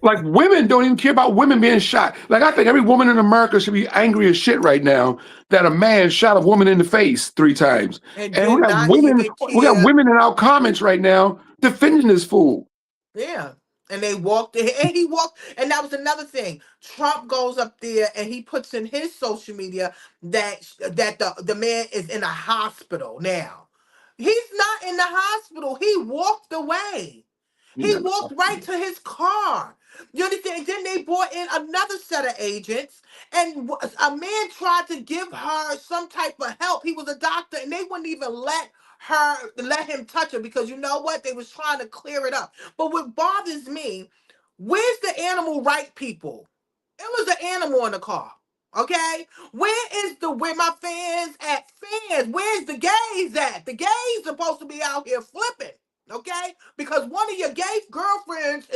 Like, women don't even care about women being shot. Like, I think every woman in America should be angry as shit right now that a man shot a woman in the face 3 times. and And did not even we got care. women in our comments right now defending this fool. Yeah. And they walked in, and he walked, and that was another thing. Trump goes up there and he puts in his social media that the man is in a hospital now. He's not in the hospital. He walked away. He walked right to his car. You understand? Then they brought in another set of agents, and a man tried to give her some type of help. He was a doctor, and they wouldn't even let him touch her because you know what? They was trying to clear it up. But what bothers me, where's the animal right people? It was an animal in the car. Okay? Where my fans at? Fans, where's the gays at? The gays supposed to be out here flipping. Okay? Because one of your gay girlfriends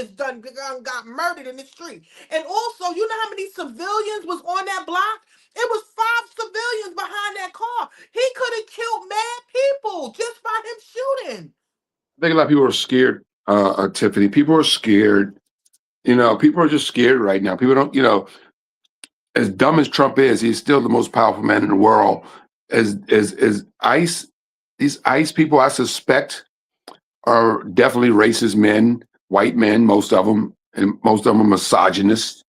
got murdered in the street. And also, you know how many civilians was on that block? It was 5 civilians behind that car. He could have killed mad people just by him shooting. I think a lot of people are scared, Tiffany. People are scared. You know, people are just scared right now. People don't, as dumb as Trump is, he's still the most powerful man in the world. As ICE, these ICE people, I suspect, are definitely racist men, white men, most of them, and most of them are misogynists.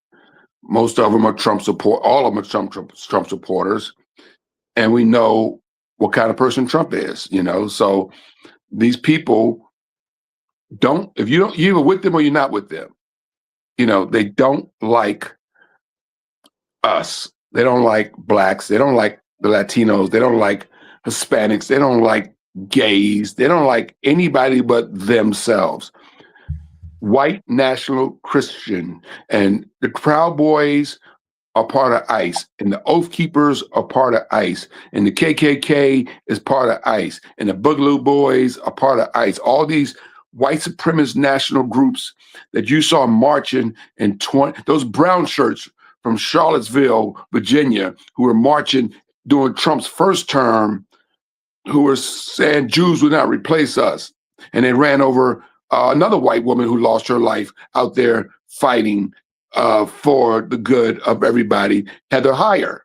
Most of them are Trump support. All of them are Trump supporters, and we know what kind of person Trump is. So these people don't. If you're either with them or you're not with them. They don't like us. They don't like blacks. They don't like the Latinos. They don't like Hispanics. They don't like gays. They don't like anybody but themselves. White national Christian. And the Proud Boys are part of ICE. And the Oath Keepers are part of ICE. And the KKK is part of ICE. And the Boogaloo Boys are part of ICE. All these white supremacist national groups that you saw marching in those brown shirts from Charlottesville, Virginia, who were marching during Trump's first term, who were saying Jews would not replace us. And they ran over another white woman who lost her life out there fighting for the good of everybody. Heather Heyer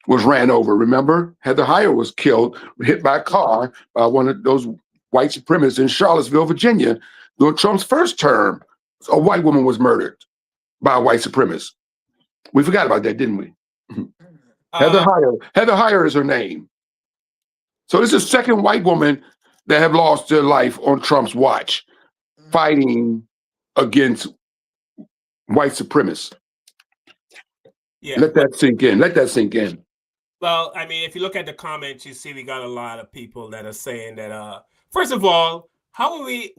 was ran over, remember? Heather Heyer was killed, hit by a car by one of those white supremacists in Charlottesville, Virginia. During Trump's first term, a white woman was murdered by a white supremacist. We forgot about that, didn't we? Heather Heyer is her name. So this is the second white woman that have lost their life on Trump's watch, fighting against white supremacists. Yeah. Let that sink in. Let that sink in. Well, I mean, if you look at the comments, you see we got a lot of people that are saying that, first of all, we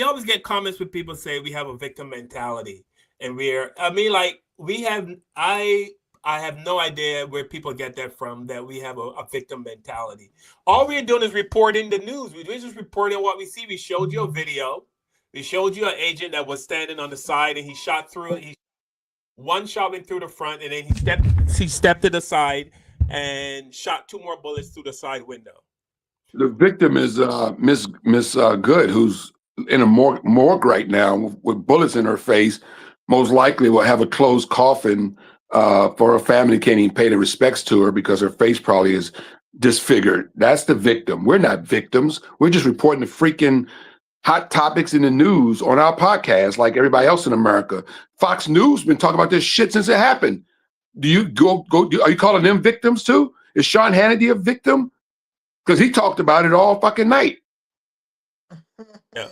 always get comments with people say we have a victim mentality. And I have no idea where people get that from, that we have a victim mentality. All we're doing is reporting the news. We're just reporting what we see. We showed you a video. We showed you an agent that was standing on the side and he shot through. One shot went through the front and then he stepped to the side and shot 2 more bullets through the side window. The victim is Miss Good, who's in a morgue right now with bullets in her face. Most likely will have a closed coffin for her family. Can't even pay the respects to her because her face probably is disfigured. That's the victim. We're not victims. We're just reporting the freaking hot topics in the news on our podcast, like everybody else in America. Fox News been talking about this shit since it happened. Do you are you calling them victims too? Is Sean Hannity a victim? Because he talked about it all fucking night. Yeah.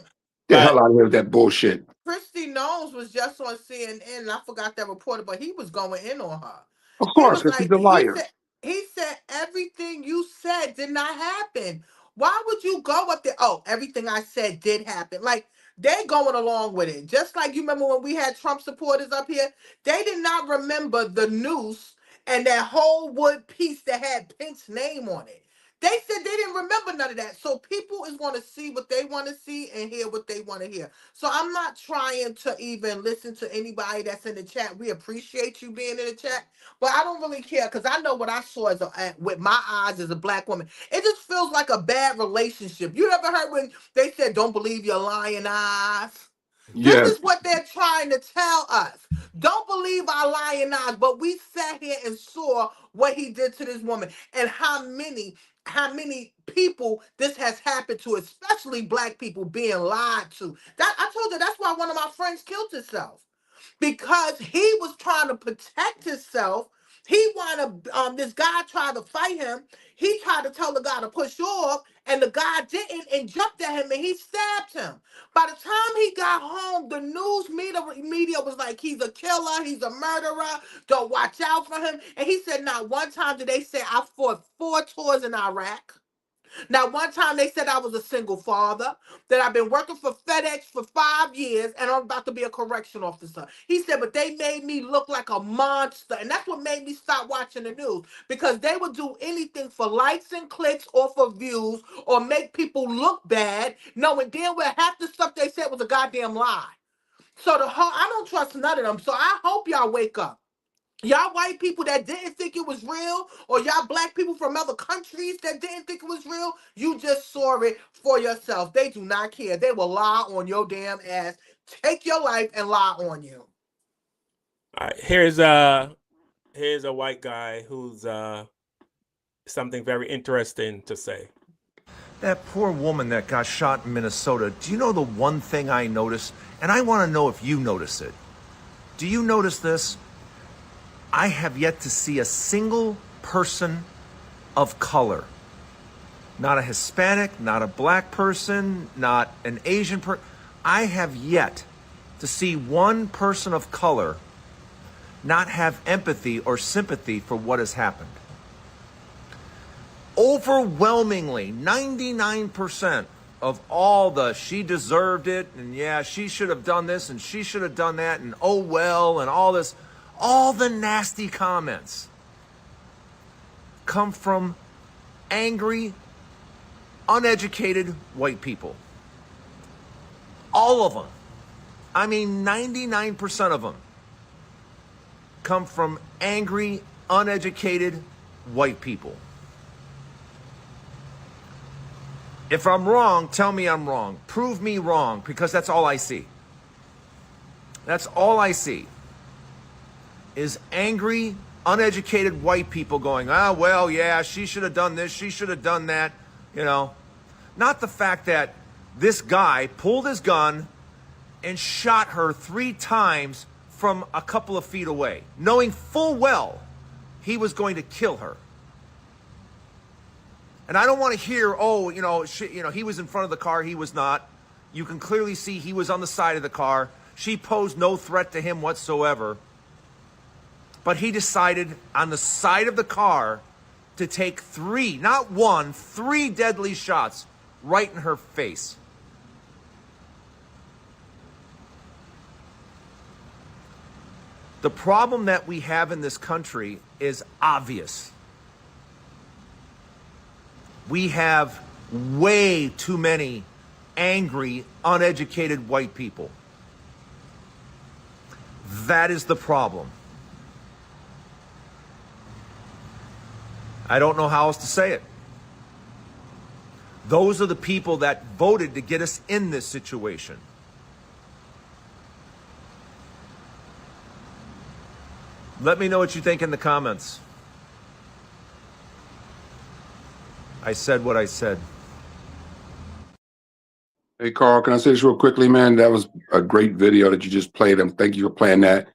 Get the hell out of here with that bullshit. Christy Knowles was just on CNN, and I forgot that reporter, but he was going in on her. Of He course, was because he's like, a liar. he said everything you said did not happen. Why would you go up there? Oh, everything I said did happen. Like they going along with it. Just like you remember when we had Trump supporters up here, they did not remember the noose and that whole wood piece that had Pink's name on it. They said they didn't remember none of that. So people is going to see what they want to see and hear what they want to hear. So I'm not trying to even listen to anybody that's in the chat. We appreciate you being in the chat, but I don't really care because I know what I saw with my eyes as a black woman. It just feels like a bad relationship. You ever heard when they said, "Don't believe your lying eyes"? This Yes. is what they're trying to tell us. Don't believe our lying eyes, but we sat here and saw what he did to this woman and how many people this has happened to, especially black people being lied to. That I told you that's why one of my friends killed himself because he was trying to protect himself. He wanted this guy tried to fight him. He tried to tell the guy to push off, and the guy didn't and jumped at him and he stabbed him. By the time he got home, the news media was like, he's a killer, he's a murderer, don't watch out for him. And he said, not one time did they say I fought 4 tours in Iraq. Now, one time they said I was a single father, that I've been working for FedEx for 5 years, and I'm about to be a correction officer. He said, but they made me look like a monster. And that's what made me stop watching the news, because they would do anything for likes and clicks or for views or make people look bad, knowing damn well half the stuff they said was a goddamn lie. So I don't trust none of them. So I hope y'all wake up. Y'all white people that didn't think it was real, or y'all black people from other countries that didn't think it was real, you just saw it for yourself. They do not care. They will lie on your damn ass, take your life and lie on you. All right, here's a white guy who's something very interesting to say. That poor woman that got shot in Minnesota, do you know the one thing I noticed? And I want to know if you notice it. Do you notice this? I have yet to see a single person of color. Not a Hispanic, not a black person, not an Asian person. I have yet to see one person of color not have empathy or sympathy for what has happened. Overwhelmingly, 99% of all the she deserved it, and yeah, she should have done this and she should have done that, and oh well, and all this, all the nasty comments come from angry, uneducated white people. All of them. I mean, 99% of them come from angry, uneducated white people. If I'm wrong, tell me I'm wrong. Prove me wrong, because that's all I see. That's all I see is angry, uneducated white people going, ah, well, yeah, she should have done this, she should have done that, you know. Not the fact that this guy pulled his gun and shot her 3 times from a couple of feet away, knowing full well he was going to kill her. And I don't want to hear, oh, he was in front of the car, he was not. You can clearly see he was on the side of the car. She posed no threat to him whatsoever. But he decided on the side of the car to take 3, not 1, 3 deadly shots right in her face. The problem that we have in this country is obvious. We have way too many angry, uneducated white people. That is the problem. I don't know how else to say it. Those are the people that voted to get us in this situation. Let me know what you think in the comments. I said what I said. Hey, Carl, can I say this real quickly, man? That was a great video that you just played. And thank you for playing that.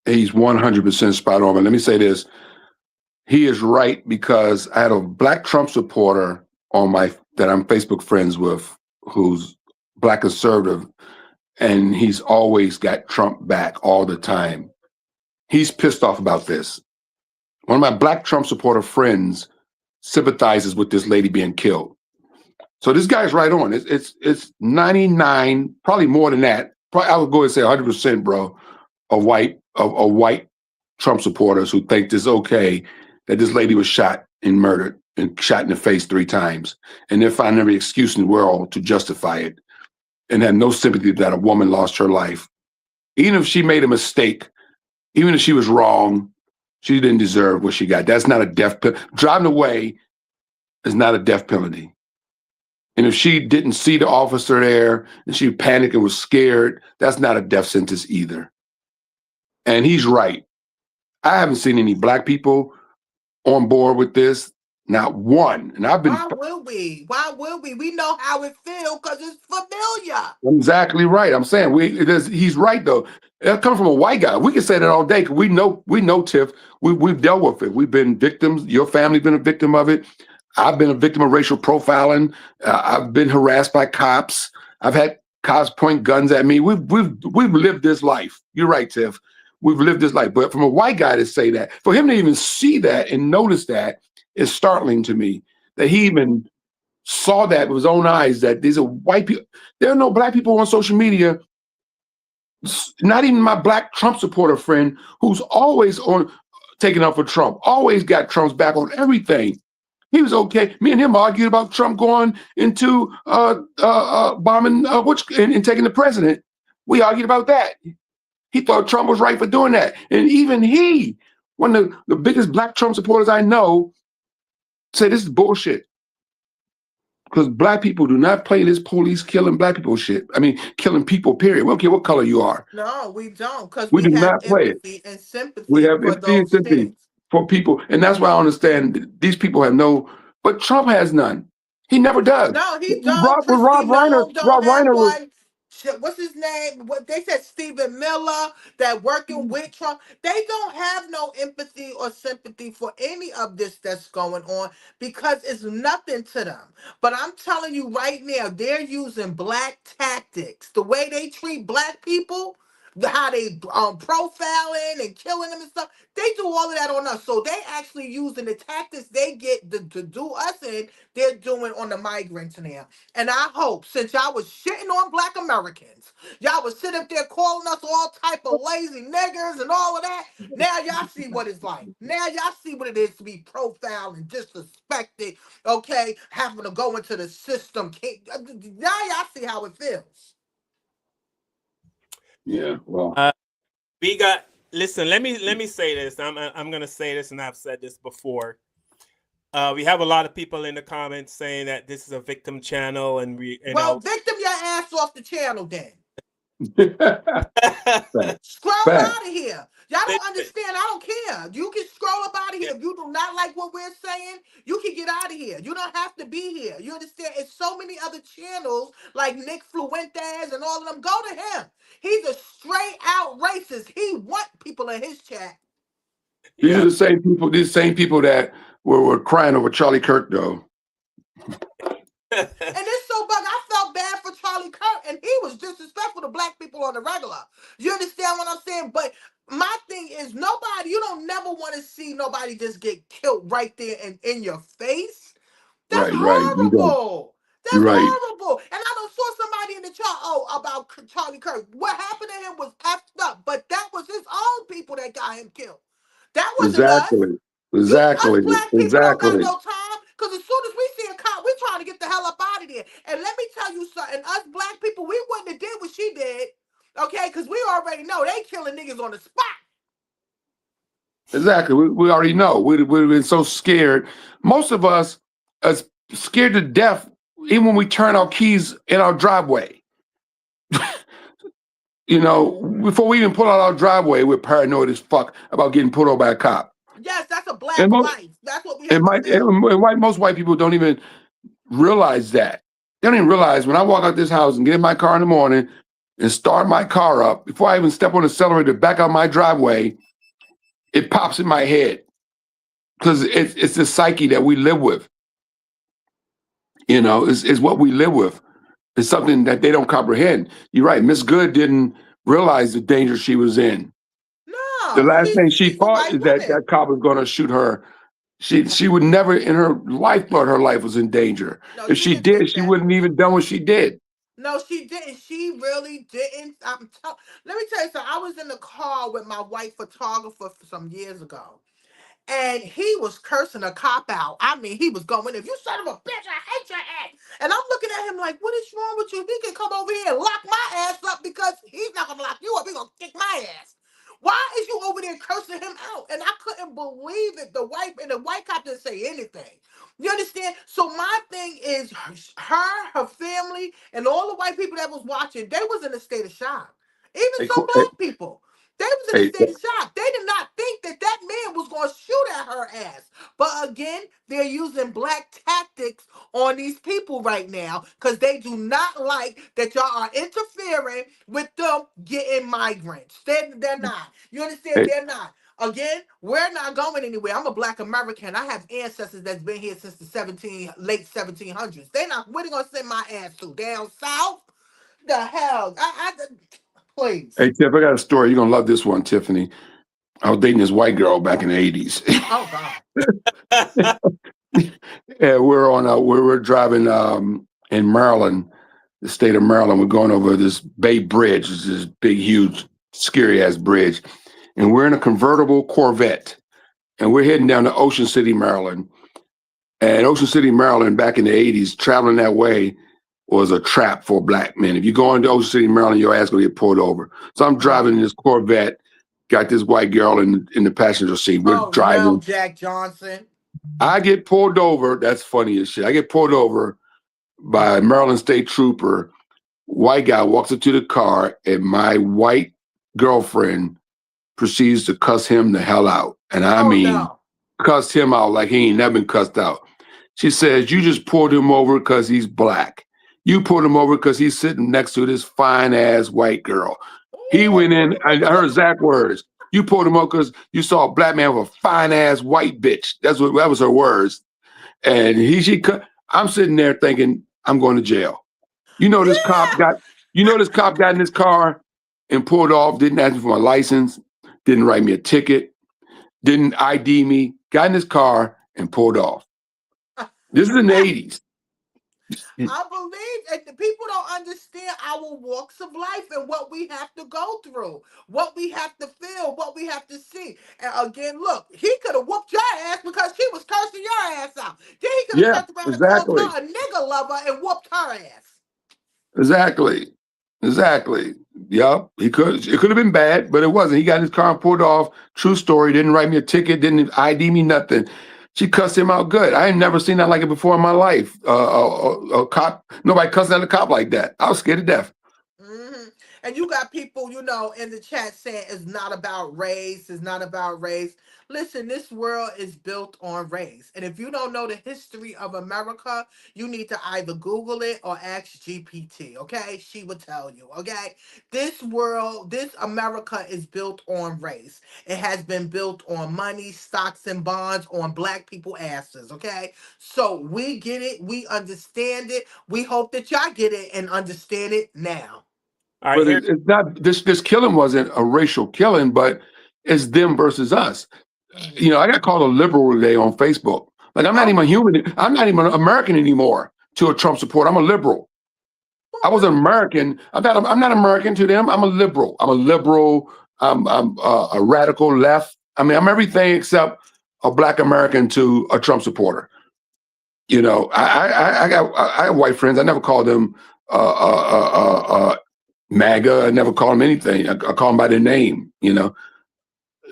He's 100% spot on. But let me say this. He is right, because I had a black Trump supporter that I'm Facebook friends with, who's black conservative, and he's always got Trump back all the time. He's pissed off about this. One of my black Trump supporter friends sympathizes with this lady being killed. So this guy's right on. It's 99, probably more than that. Probably, I would go and say 100%, bro, of white Trump supporters who think it's okay that this lady was shot and murdered and shot in the face 3 times, and they're finding every excuse in the world to justify it, and have no sympathy that a woman lost her life, even if she made a mistake, even if she was wrong. She didn't deserve what she got. That's not a death penalty. Driving away is not a death penalty. And if she didn't see the officer there and she panicked and was scared, that's not a death sentence either. And he's right. I haven't seen any black people on board with this. Not one. And I've been. Why will we? Why will we? We know how it feels because it's familiar. Exactly right. I'm saying he's right though. That comes from a white guy. We can say that all day because we know, Tiff. We've dealt with it. We've been victims. Your family's been a victim of it. I've been a victim of racial profiling. I've been harassed by cops. I've had cops point guns at me. We've lived this life. You're right, Tiff. We've lived this life. But from a white guy to say that, for him to even see that and notice that, is startling to me. That he even saw that with his own eyes, that these are white people. There are no black people on social media, not even my black Trump supporter friend, who's always on taking up for Trump, always got Trump's back on everything. He was okay. Me and him argued about Trump going into bombing and taking the president. We argued about that. He thought Trump was right for doing that. And even he, one of the biggest black Trump supporters I know, said this is bullshit. Because black people do not play this police killing black people shit. I mean, killing people, period. We don't care what color you are. No, we don't, because We we do have not play it. empathy and sympathy We have for empathy and those sympathy things. for people. And that's why I understand these people have no, but Trump has none. He never does. No, he don't. Rob Christine don't have Reiner was, one. What's his name? What they said, Stephen Miller, that working with Trump. They don't have no empathy or sympathy for any of this that's going on because it's nothing to them. But I'm telling you right now, they're using black tactics. The way they treat black people, how they profiling and killing them and stuff. They do all of that on us. So they actually using the tactics they get to do us in, they're doing on the migrants now. And I hope, since y'all was shitting on black Americans, y'all was sitting up there calling us all type of lazy niggers and all of that. Now y'all see what it's like. Now y'all see what it is to be profiled and disrespected, okay? Having to go into the system. Now y'all see how it feels. yeah, well. We got, listen, let me say this. I'm gonna say this, and I've said this before. We have a lot of people in the comments saying that this is a victim channel, and victim your ass off the channel then. Fact. Scroll Fact. out of here. Y'all don't understand. I don't care. You can scroll up out of here. If you do not like what we're saying, you can get out of here. You don't have to be here. You understand? It's so many other channels like Nick Fluentes and all of them. Go to him. He's a straight out racist. He want people in his chat. These are the same people. These same people that were crying over Charlie Kirk, though. And it's so bug. I felt bad for Charlie Kirk, and he was disrespectful to black people on the regular. You understand what I'm saying? But my thing is, you don't never want to see nobody just get killed right there and in your face. That's horrible. That's horrible. And I don't saw somebody in the chat, about Charlie Kirk. What happened to him was effed up, but that was his own people that got him killed. That wasn't us. Exactly. Us black people don't got no time, because as soon as we see a cop, we're trying to get the hell up out of there. And let me tell you something, us black people, we wouldn't have did what she did, okay? Because we already know they killing niggas on the spot. Exactly. We already know. We've been so scared. Most of us are scared to death even when we turn our keys in our driveway. Before we even pull out our driveway, we're paranoid as fuck about getting pulled over by a cop. Yes, that's a black life. That's what we have Most white people don't even realize that. You don't even realize when I walk out this house and get in my car in the morning and start my car up, before I even step on the accelerator back out my driveway, it pops in my head because it's the psyche that we live with. You know, it's what we live with. It's something that they don't comprehend. You're right. Miss Good didn't realize the danger she was in. The No, last thing she she's a thought white is that woman. that cop was going to shoot her. She would never in her life thought her life was in danger. No, If she she didn't did, think she that. wouldn't even done what she did. No, she didn't. She really didn't. Let me tell you something. I was in the car with my white photographer for some years ago, and he was cursing a cop out. I mean, he was going, "If you son of a bitch, I hate your ass." And I'm looking at him like, "What is wrong with you? He can come over here and lock my ass up because he's not gonna lock you up. He's gonna kick my ass. Why is you over there cursing him out?" And I couldn't believe it. The white cop didn't say anything. You understand? So my thing is her family, and all the white people that was watching, they was in a state of shock. Even Hey, some hey, black people. They was in a hey, state of shock. They did not think that that man was going to shoot at her ass. But again, they're using black tactics on these people right now because they do not like that y'all are interfering with them getting migrants. They're not. You understand? hey, They're not. Again, we're not going anywhere. I'm a black American. I have ancestors that's been here since the late 1700s. They're not. Where they gonna send my ass to? Down south? The hell? Please. hey, Tiff, I got a story. You're gonna love this one, Tiffany. I was dating this white girl back in the '80s. Oh God. Yeah, we're driving in Maryland, the state of Maryland. We're going over this Bay Bridge, which is this big, huge, scary ass bridge, and we're in a convertible Corvette, and we're heading down to Ocean City, Maryland. And Ocean City, Maryland, back in the '80s, traveling that way was a trap for black men. If you go into Ocean City, Maryland, your ass gonna get pulled over. So I'm driving in this Corvette, got this white girl in the passenger seat. We're Oh no, driving. Jack Johnson. I get pulled over. That's funny as shit. I get pulled over by a Maryland State Trooper. White guy walks up to the car, and my white girlfriend proceeds to cuss him the hell out. And I Oh mean, no. cussed him out like he ain't never been cussed out. She says, "You just pulled him over because he's black. You pulled him over because he's sitting next to this fine ass white girl." He went in, and her exact words, "You pulled him over because you saw a black man with a fine ass white bitch." That was her words. And I'm sitting there thinking, I'm going to jail. You know, this cop got, this cop got in his car and pulled off, didn't ask me for my license, didn't write me a ticket, didn't ID me, got in his car and pulled off. This is in the 80s. I believe and the people don't understand our walks of life and what we have to go through, what we have to feel, what we have to see. And again, look, he could have whooped your ass because she was cursing your ass out. Then he could have Yeah, turned around and called exactly. her a nigger lover and whooped her ass. Exactly. Yep. It could have been bad, but it wasn't. He got in his car and pulled off. True story. Didn't write me a ticket, didn't ID me, nothing. She cussed him out good. I ain't never seen that like it before in my life. A cop, nobody cussing at a cop like that. I was scared to death. Hmm. And you got people, in the chat saying it's not about race, it's not about race. Listen, this world is built on race. And if you don't know the history of America, you need to either Google it or ask GPT, okay? She will tell you, okay? This America is built on race. It has been built on money, stocks, and bonds, on black people asses, okay? So we get it, we understand it. We hope that y'all get it and understand it now. All right, But here. it's not, this killing wasn't a racial killing, but it's them versus us. I got called a liberal today on Facebook. Like, I'm not even a human. I'm not even an American anymore to a Trump supporter. I'm a liberal. I was an American. I'm not American to them. I'm a liberal. I'm a liberal. I'm a radical left. I mean, I'm everything except a black American to a Trump supporter. I have white friends. I never call them MAGA. I never call them anything. I call them by their name.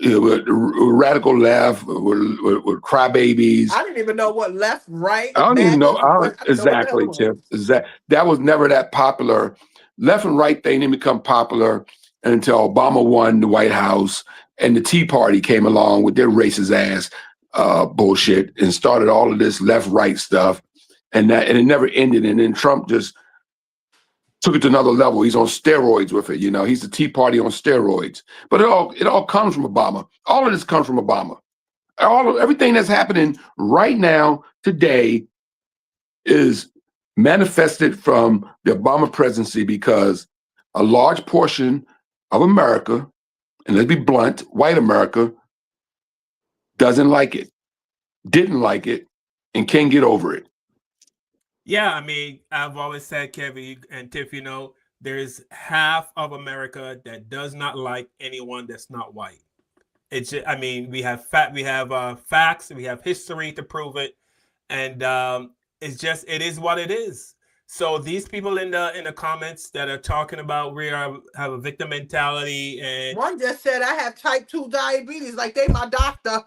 Radical left, with crybabies. I didn't even know what left, right, I don't even know. MAGA. I didn't know what the hell Exactly, it was. Tiff. That was never that popular. Left and right thing didn't become popular until Obama won the White House and the Tea Party came along with their racist ass bullshit and started all of this left-right stuff. and it never ended. And then Trump just took it to another level. He's on steroids with it. He's the Tea Party on steroids. But it all comes from Obama. All of this comes from Obama. Everything that's happening right now today is manifested from the Obama presidency, because a large portion of America, and let's be blunt, white America, doesn't like it, didn't like it, and can't get over it. Yeah, I mean, I've always said, Kevin and Tiff, there's half of America that does not like anyone that's not white. It's just, I mean, we have facts, we have history to prove it, and it is what it is. So these people in the comments that are talking about have a victim mentality, and one just said I have type 2 diabetes, like they my doctor.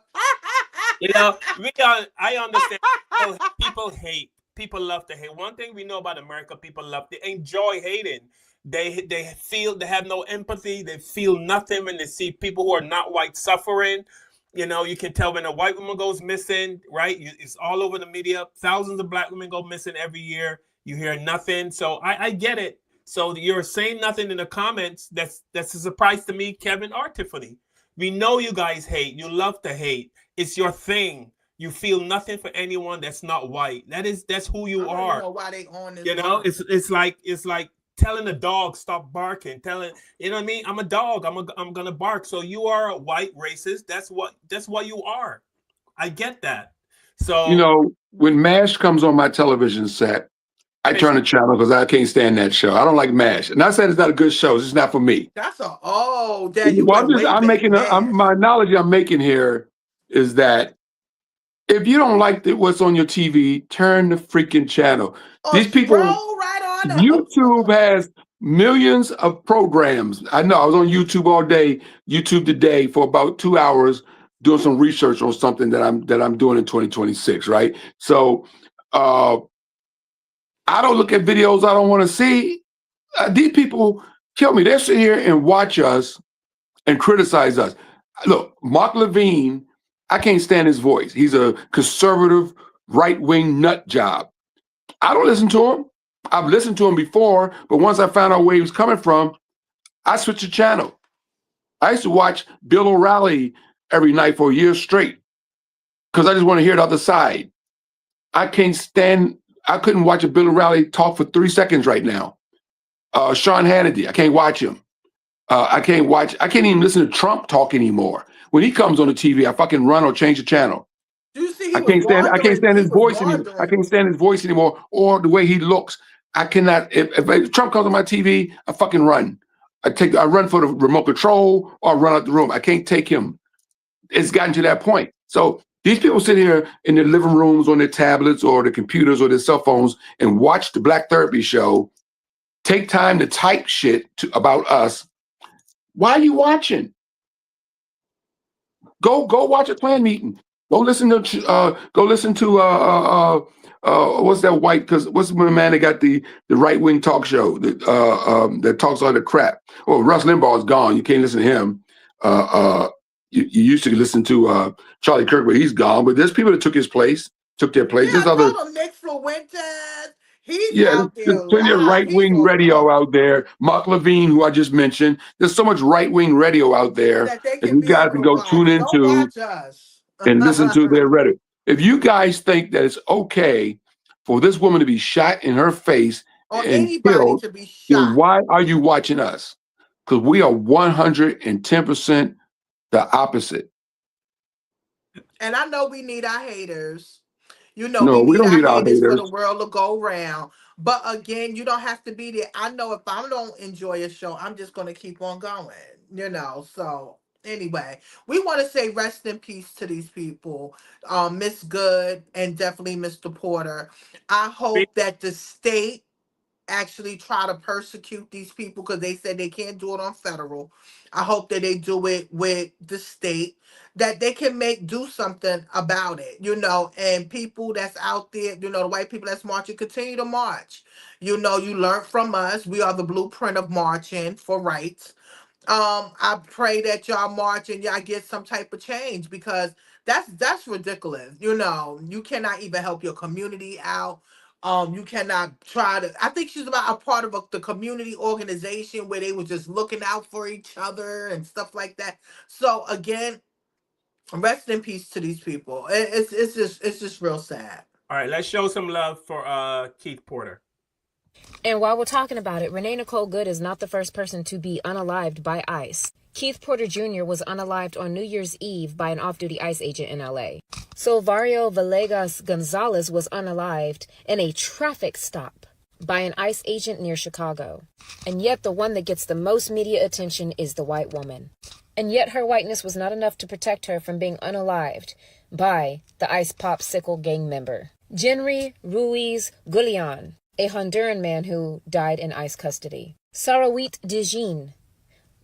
I understand people hate. People love to hate. One thing we know about America, people love to enjoy hating. They feel they have no empathy. They feel nothing when they see people who are not white suffering. You can tell when a white woman goes missing, right? It's all over the media. Thousands of black women go missing every year. You hear nothing. So I get it. So you're saying nothing in the comments. That's a surprise to me, Kevin or Tiffany. We know you guys hate. You love to hate. It's your thing. You feel nothing for anyone that's not white. That's who you are. I don't know why they on this. It's like telling a dog stop barking. You know what I mean? I'm a dog. I'm gonna bark. So you are a white racist. That's what you are. I get that. So when MASH comes on my television set, I turn the channel because I can't stand that show. I don't like MASH. And I said it's not a good show. It's just not for me. That's my analogy I'm making here is that if you don't like what's on your TV, turn the freaking channel. These people, YouTube has millions of programs. I know I was on YouTube all day, YouTube Today, for about 2 hours doing some research on something that I'm doing in 2026, right? So I don't look at videos I don't want to see. These people kill me. They sit here and watch us and criticize us. Look, Mark Levine, I can't stand his voice. He's a conservative, right-wing nut job. I don't listen to him. I've listened to him before, but once I found out where he was coming from, I switched the channel. I used to watch Bill O'Reilly every night for a year straight because I just want to hear the other side. I couldn't watch a Bill O'Reilly talk for 3 seconds right now. Sean Hannity, I can't watch him. I can't even listen to Trump talk anymore. When he comes on the TV, I fucking run or change the channel. I can't stand his voice anymore. I can't stand his voice anymore, or the way he looks. I cannot. If Trump comes on my TV, I fucking run. I run for the remote control or I run out the room. I can't take him. It's gotten to that point. So these people sit here in their living rooms on their tablets or their computers or their cell phones and watch the Black Therapy Show. Take time to type shit about us. Why are you watching? Go watch a Klan meeting. Go listen to what's that white? Because what's the man that got the right wing talk show that talks all the crap? Oh, Rush Limbaugh is gone. You can't listen to him. You used to listen to Charlie Kirk, but he's gone. But there's people that took their place. Yeah, There's other Nick Fuentes. There's plenty of right-wing radio out there. Mark Levine, who I just mentioned. There's so much right-wing radio out there that you guys can go tune into and listen to their rhetoric. If you guys think that it's okay for this woman to be shot in her face or and anybody killed, to be shot, then why are you watching us? Because we are 110% the opposite. And I know we need our haters. We don't need our haters for the world to go round. But again, you don't have to be there. I know if I don't enjoy a show, I'm just going to keep on going, So anyway, we want to say rest in peace to these people, Miss Good and definitely Mr. Porter. I hope that the state actually try to persecute these people because they said they can't do it on federal. I hope that they do it with the state, that they can do something about it, and people that's out there, the white people that's marching, continue to march. You learn from us. We are the blueprint of marching for rights. I pray that y'all march and y'all get some type of change because that's ridiculous. You cannot even help your community out You cannot try to. I think she's about a part of the community organization where they were just looking out for each other and stuff like that. So again, rest in peace to these people. It's just real sad. All right, let's show some love for Keith Porter. And while we're talking about it, Renee Nicole Good is not the first person to be unalived by ICE. Keith Porter Jr. was unalived on New Year's Eve by an off-duty ICE agent in LA. Silvario Villegas Gonzalez was unalived in a traffic stop by an ICE agent near Chicago. And yet the one that gets the most media attention is the white woman. And yet her whiteness was not enough to protect her from being unalived by the ICE Popsicle gang member. Jenry Ruiz Gullion, a Honduran man who died in ICE custody. Sarawit Dijin,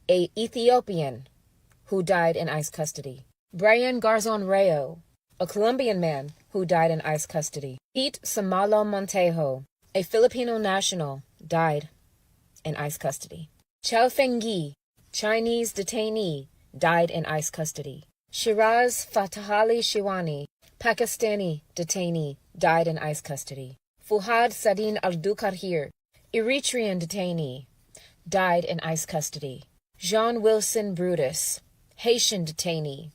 a Ethiopian who died in ICE custody. Brian Garzon Rayo, a Colombian man who died in ICE custody. Pete Samalo Montejo, a Filipino national, died in ICE custody. Chao Fengyi, Chinese detainee, died in ICE custody. Shiraz Fatahali Shiwani, Pakistani detainee, died in ICE custody. Fuhad Sadin Al-Dukahir, Eritrean detainee, died in ICE custody. Jean Wilson Brutus, Haitian detainee,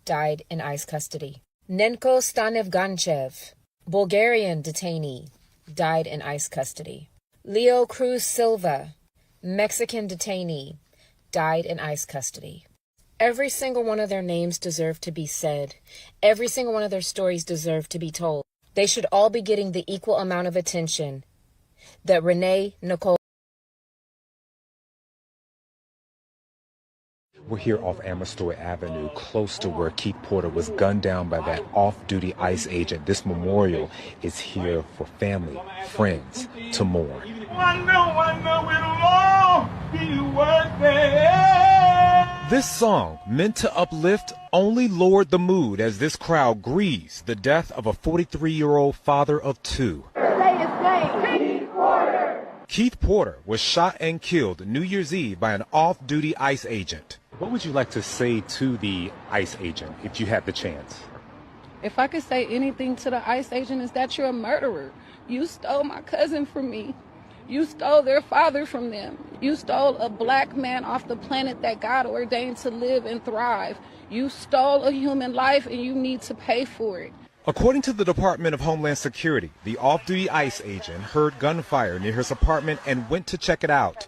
died in ICE custody. Nenko Stanev Ganchev, Bulgarian detainee, died in ICE custody. Leo Cruz Silva, Mexican detainee, died in ICE custody. Every single one of their names deserve to be said. Every single one of their stories deserve to be told. They should all be getting the equal amount of attention that Renee Nicole. We're here off Amestoy Avenue, close to where Keith Porter was gunned down by that off-duty ICE agent. This memorial is here for family, friends to mourn. This song, meant to uplift, only lowered the mood as this crowd grieves the death of a 43-year-old father of two. Say his name, Keith Porter. Keith Porter was shot and killed New Year's Eve by an off-duty ICE agent. What would you like to say to the ICE agent if you had the chance? If I could say anything to the ICE agent, is that you're a murderer. You stole my cousin from me. You stole their father from them. You stole a black man off the planet that God ordained to live and thrive. You stole a human life and you need to pay for it. According to the Department of Homeland Security, the off-duty ICE agent heard gunfire near his apartment and went to check it out.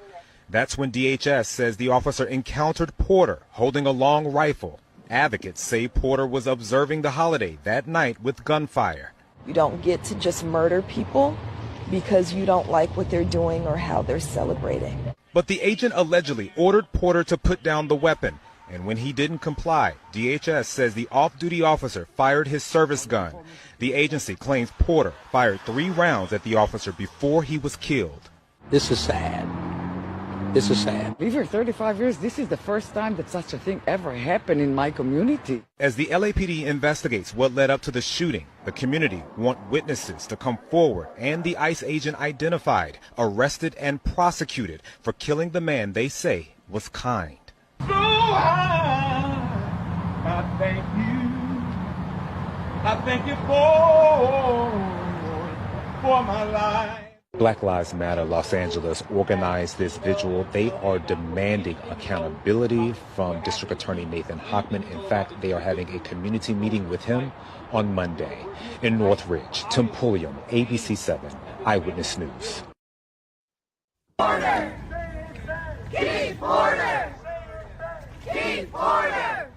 That's when DHS says the officer encountered Porter holding a long rifle. Advocates say Porter was observing the holiday that night with gunfire. You don't get to just murder people because you don't like what they're doing or how they're celebrating. But the agent allegedly ordered Porter to put down the weapon, and when he didn't comply, DHS says the off-duty officer fired his service gun. The agency claims Porter fired 3 rounds at the officer before he was killed. This is sad. This is sad. We've here 35 years. This is the first time that such a thing ever happened in my community. As the LAPD investigates what led up to the shooting, the community want witnesses to come forward and the ICE agent identified, arrested, and prosecuted for killing the man they say was kind. So I thank you. I thank you for my life. Black Lives Matter Los Angeles organized this vigil. They are demanding accountability from District Attorney Nathan Hochman. In fact, they are having a community meeting with him on Monday. In Northridge, Tim Pulliam, ABC 7 Eyewitness News. Porter! Keith Porter! Keith Porter!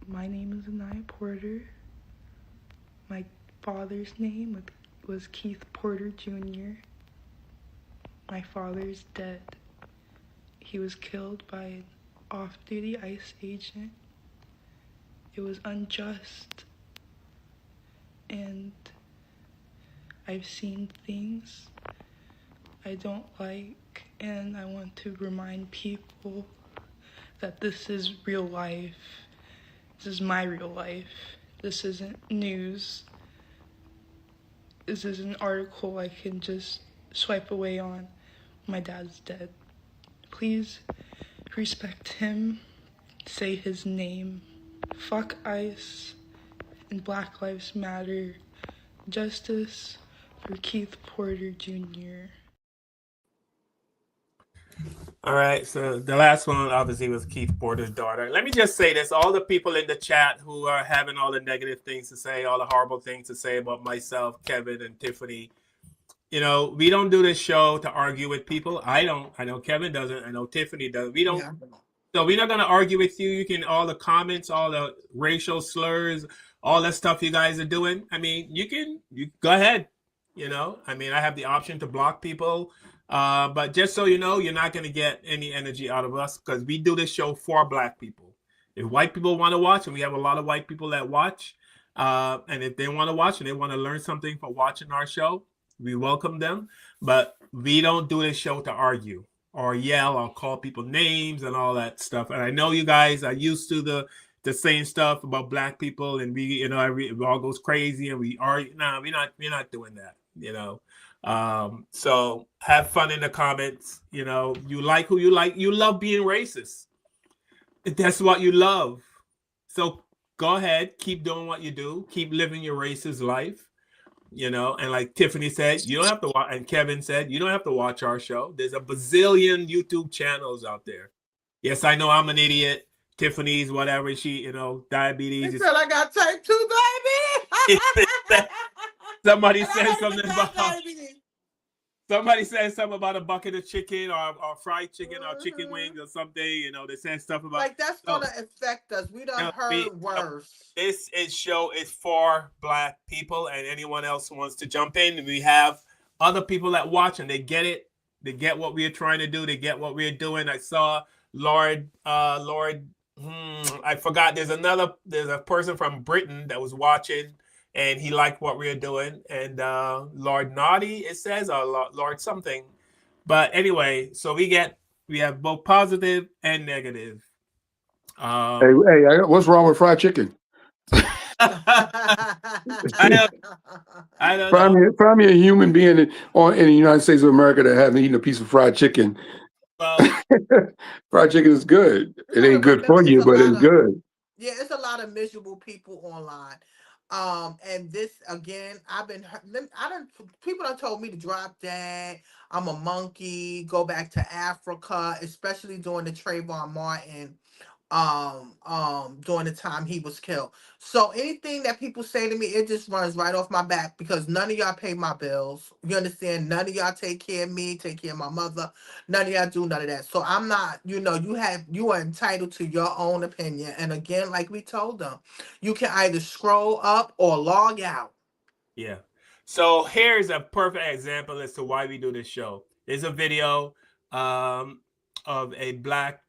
My name is Anaya Porter. My father's name was Keith Porter Jr. My father's dead. He was killed by an off-duty ICE agent. It was unjust. And I've seen things I don't like, and I want to remind people that this is real life. This is my real life. This isn't news. This is an article I can just swipe away on. My dad's dead. Please respect him. Say his name. Fuck ICE. and Black Lives Matter. Justice for Keith Porter Jr. All right, so the last one obviously was Keith Porter's daughter. Let me just say this: all the people in the chat who are having all the negative things to say, all the horrible things to say about myself, Kevin, and Tiffany, we don't do this show to argue with people. I don't. I know Kevin doesn't. I know Tiffany doesn't. We don't. Yeah. So we're not going to argue with you. You can, all the comments, all the racial slurs, all that stuff you guys are doing. I mean, you go ahead. I have the option to block people. But just so you know, you're not going to get any energy out of us because we do this show for Black people. If white people want to watch, and we have a lot of white people that watch, and if they want to watch and they want to learn something from watching our show, we welcome them. But we don't do this show to argue or yell or call people names and all that stuff. And I know you guys are used to the same stuff about Black people, and it all goes crazy, and we are we're not doing that. So have fun in the comments. You like who you like. You love being racist. That's what you love. So go ahead, keep doing what you do. Keep living your racist life. And like Tiffany said, you don't have to watch, and Kevin said, you don't have to watch our show. There's a bazillion YouTube channels out there. Yes, I know I'm an idiot. Tiffany's whatever, she, diabetes. He said I got type 2 diabetes. Somebody said something about a bucket of chicken or fried chicken or chicken wings or something. They said stuff about like that's gonna affect us. We done heard worse. This show is for Black people and anyone else who wants to jump in. We have other people that watch and they get it. They get what we are trying to do. They get what we're doing. I saw Lord. I forgot. There's a person from Britain that was watching. And he liked what we were doing. And Lord Naughty, it says, or Lord something. But anyway, so we have both positive and negative. Hey, what's wrong with fried chicken? I don't know. Find me a human being in the United States of America that hasn't eaten a piece of fried chicken. Well, fried chicken is good. It ain't good for you, but it's good. Yeah, it's a lot of miserable people online. And this again, people done told me to drop that. I'm a monkey, go back to Africa, especially during the Trayvon Martin, during the time he was killed. So anything that people say to me, it just runs right off my back because none of y'all pay my bills. You understand? None of y'all take care of me, take care of my mother. None of y'all do none of that. So I'm not, you are entitled to your own opinion. And again, like we told them, you can either scroll up or log out. Yeah. So here's a perfect example as to why we do this show. There's a video of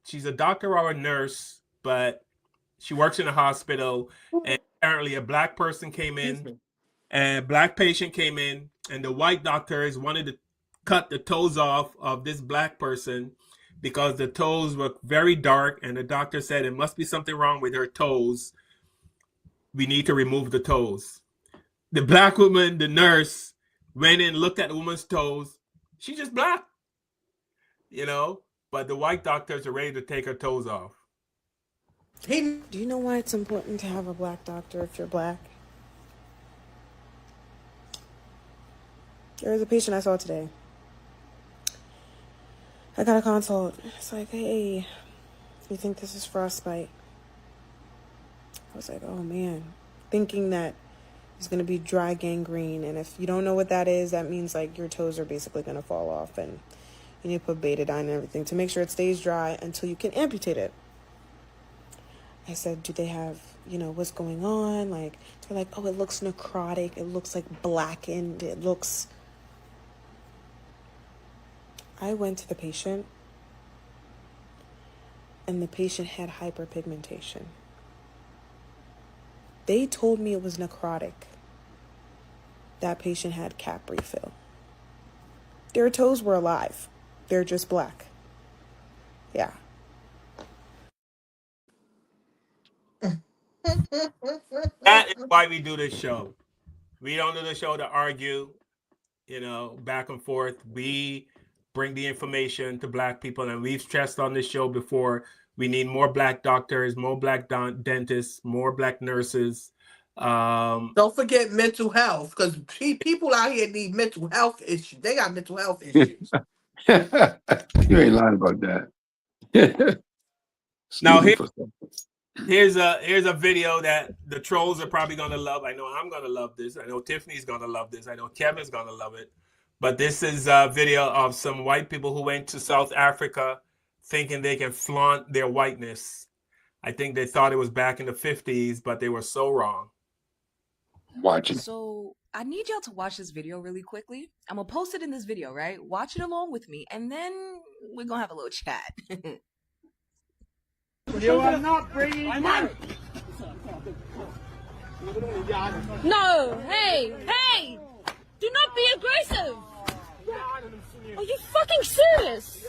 she's a doctor or a nurse, but she works in a hospital, and apparently a Black person came in, and a Black patient came in, and the white doctors wanted to cut the toes off of this Black person because the toes were very dark, and the doctor said it must be something wrong with her toes. We need to remove the toes. The Black woman, the nurse, went in, looked at the woman's toes. She's just Black, but the white doctors are ready to take her toes off. Do you know why it's important to have a Black doctor if you're Black? There was a patient I saw today. I got a consult. It's like, hey, you think this is frostbite? I was like, oh man, thinking that it's going to be dry gangrene. And if you don't know what that is, that means like your toes are basically going to fall off and you need to put betadine and everything to make sure it stays dry until you can amputate it. I said, do they have, what's going on? Like, they're like, oh, it looks necrotic. It looks like blackened. It looks... I went to the patient and the patient had hyperpigmentation. They told me it was necrotic. That patient had cap refill. Their toes were alive. They're just Black. Yeah. That is why we do this show. We don't do the show to argue, back and forth. We bring the information to Black people, and we've stressed on this show before, we need more Black doctors, more Black dentists, more Black nurses. Don't forget mental health, because people out here need mental health issues. They got mental health issues. You ain't lying about that. Now Excuse me for a second. here's a video that the trolls are probably gonna love. I know I'm gonna love this. I know Tiffany's gonna love this. I know Kevin's gonna love it. But this is a video of some white people who went to South Africa thinking they can flaunt their whiteness. I think they thought it was back in the 50s, but they were so wrong. Watching. So I need y'all to watch this video really quickly. I'm gonna post it in this video, right? Watch it along with me, and then we're gonna have a little chat. You are not bringing money. No, hey, hey! Do not be aggressive! Are you fucking serious?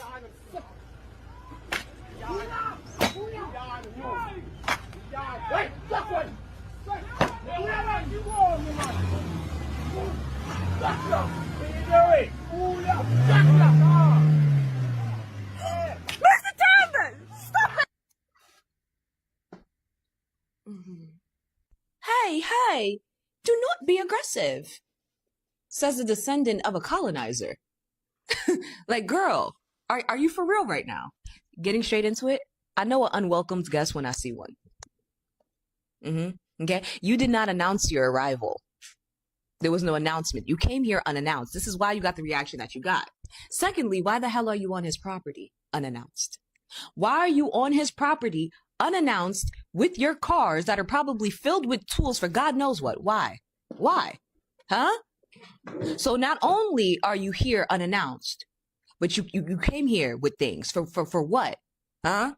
Mr. Chambers! Stop it! Hey, hey! Do not be aggressive, says a descendant of a colonizer. Like, girl, are you for real right now? Getting straight into it, I know an unwelcomed guest when I see one. Okay? You did not announce your arrival. There was no announcement. You came here unannounced. This is why you got the reaction that you got. Secondly, why the hell are you on his property unannounced? Why are you on his property unannounced with your cars that are probably filled with tools for God knows what? Why? Why? Huh? So not only are you here unannounced, but you came here with things for what? Huh?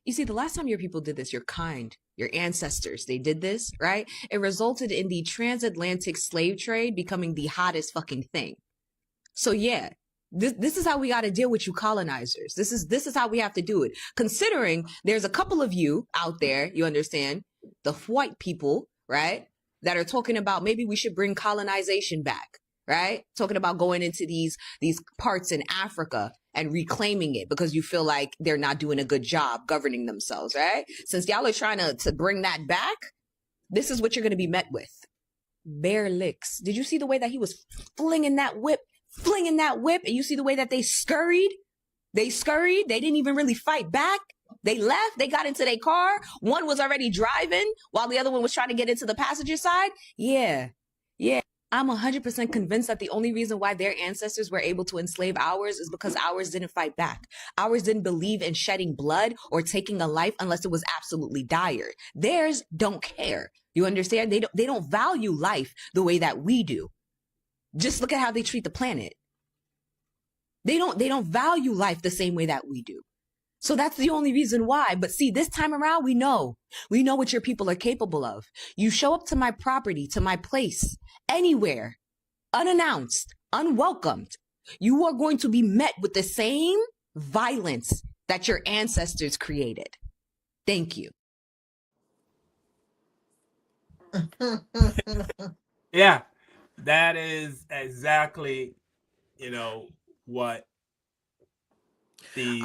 You see, the last time your people did this, your ancestors, they did this, right? It resulted in the transatlantic slave trade becoming the hottest fucking thing. So yeah, this is how we got to deal with you colonizers. This is how we have to do it. Considering there's a couple of you out there, you understand, the white people, right, that are talking about maybe we should bring colonization back, right? Talking about going into these parts in Africa and reclaiming it because you feel like they're not doing a good job governing themselves, right? Since y'all are trying to bring that back, this is what you're going to be met with. Bare licks. Did you see the way that he was flinging that whip? And you see the way that they scurried? They didn't even really fight back. They left. They got into their car. One was already driving while the other one was trying to get into the passenger side. Yeah. I'm 100% convinced that the only reason why their ancestors were able to enslave ours is because ours didn't fight back. Ours didn't believe in shedding blood or taking a life unless it was absolutely dire. Theirs don't care. You understand? They don't value life the way that we do. Just look at how they treat the planet. They don't value life the same way that we do. So that's the only reason why. But see, this time around, we know what your people are capable of. You show up to my property, to my place, anywhere, unannounced, unwelcomed. You are going to be met with the same violence that your ancestors created. Thank you. Yeah, that is exactly, what these.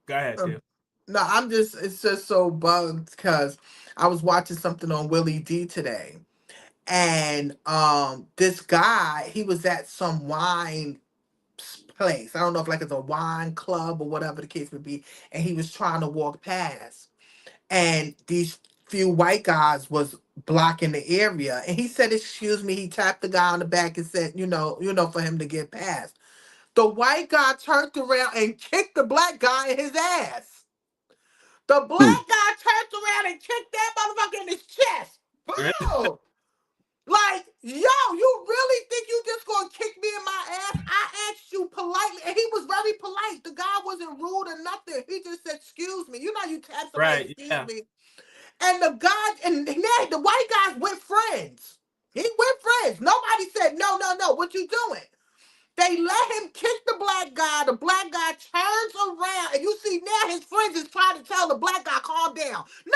Go ahead, Tiff. No, it's just so bugged because I was watching something on Willie D today. And this guy, he was at some wine place. I don't know if like it's a wine club or whatever the case would be. And he was trying to walk past. And these few white guys was blocking the area. And he said, "Excuse me." He tapped the guy on the back and said, for him to get past. The white guy turned around and kicked the black guy in his ass. The black guy turned around and kicked that motherfucker in his chest. Boom! Like, yo, you really think you just gonna kick me in my ass? I asked you politely, and he was very polite. The guy wasn't rude or nothing. He just said, "Excuse me." You know, you tap somebody, Right, excuse yeah. me. And the guy, and now the white guys went friends. He went friends. Nobody said, no, what you doing? They let him kick the black guy. The black guy turns around, and you see now his friends is trying to tell the black guy, "Calm down." No.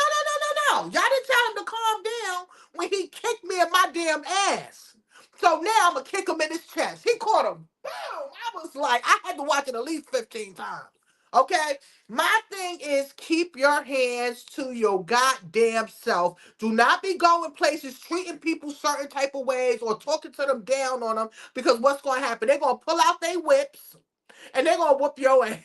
Y'all didn't tell him to calm down when he kicked me in my damn ass. So now I'm going to kick him in his chest. He caught him. Boom. I was like, I had to watch it at least 15 times. Okay? My thing is keep your hands to your goddamn self. Do not be going places treating people certain type of ways or talking to them down on them, because what's going to happen? They're going to pull out their whips and they're going to whoop your ass.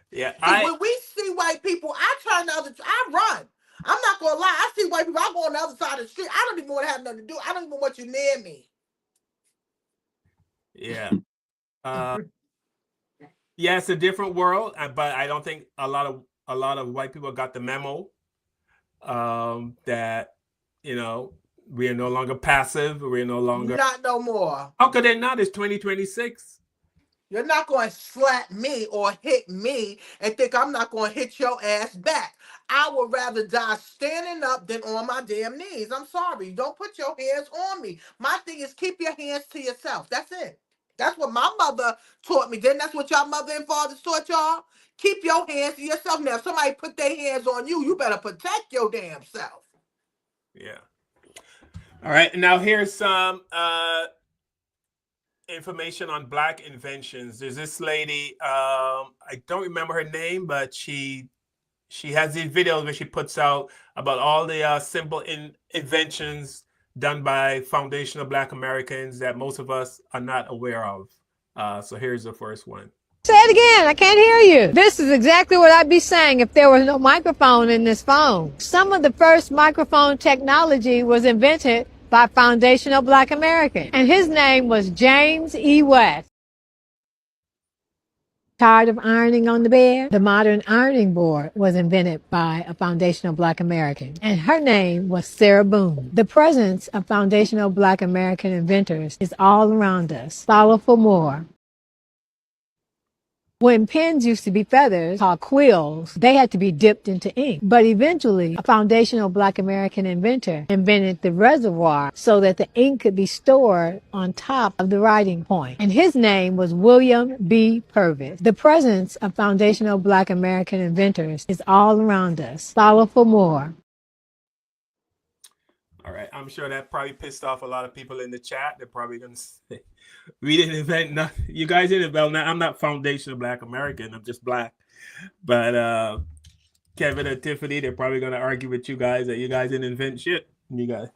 Yeah, See, when we see white people, I run. I'm not gonna lie. I see white people. I go on the other side of the street. I don't even want to have nothing to do. I don't even want you near me. Yeah. Yeah, it's a different world, but I don't think a lot of white people got the memo that we are no longer passive. We're no longer. Not no more. How could they not? It's 2026. You're not going to slap me or hit me and think I'm not going to hit your ass back. I would rather die standing up than on my damn knees. I'm sorry. Don't put your hands on me. My thing is keep your hands to yourself. That's it. That's what my mother taught me. Then that's what y'all mother and fathers taught y'all. Keep your hands to yourself. Now, if somebody put their hands on you, you better protect your damn self. Yeah. All right. Now here's some information on Black inventions. There's this lady, I don't remember her name, but she has these videos where she puts out about all the simple inventions done by foundational Black Americans that most of us are not aware of. So here's the first one. Say it again. I can't hear you. This is exactly what I'd be saying if there was no microphone in this phone. Some of the first microphone technology was invented by foundational Black American, and his name was James E. West. Tired of ironing on the bed? The modern ironing board was invented by a foundational Black American, and her name was Sarah Boone. The presence of foundational Black American inventors is all around us. Follow for more. When pens used to be feathers, called quills, they had to be dipped into ink. But eventually, a foundational Black American inventor invented the reservoir so that the ink could be stored on top of the writing point. And his name was William B. Purvis. The presence of foundational Black American inventors is all around us. Follow for more. All right. I'm sure that probably pissed off a lot of people in the chat. They're probably going to say, we didn't invent nothing. You guys didn't invent nothing. I'm not foundational Black American. I'm just Black. But Kevin and Tiffany, they're probably going to argue with you guys that you guys didn't invent shit. You guys.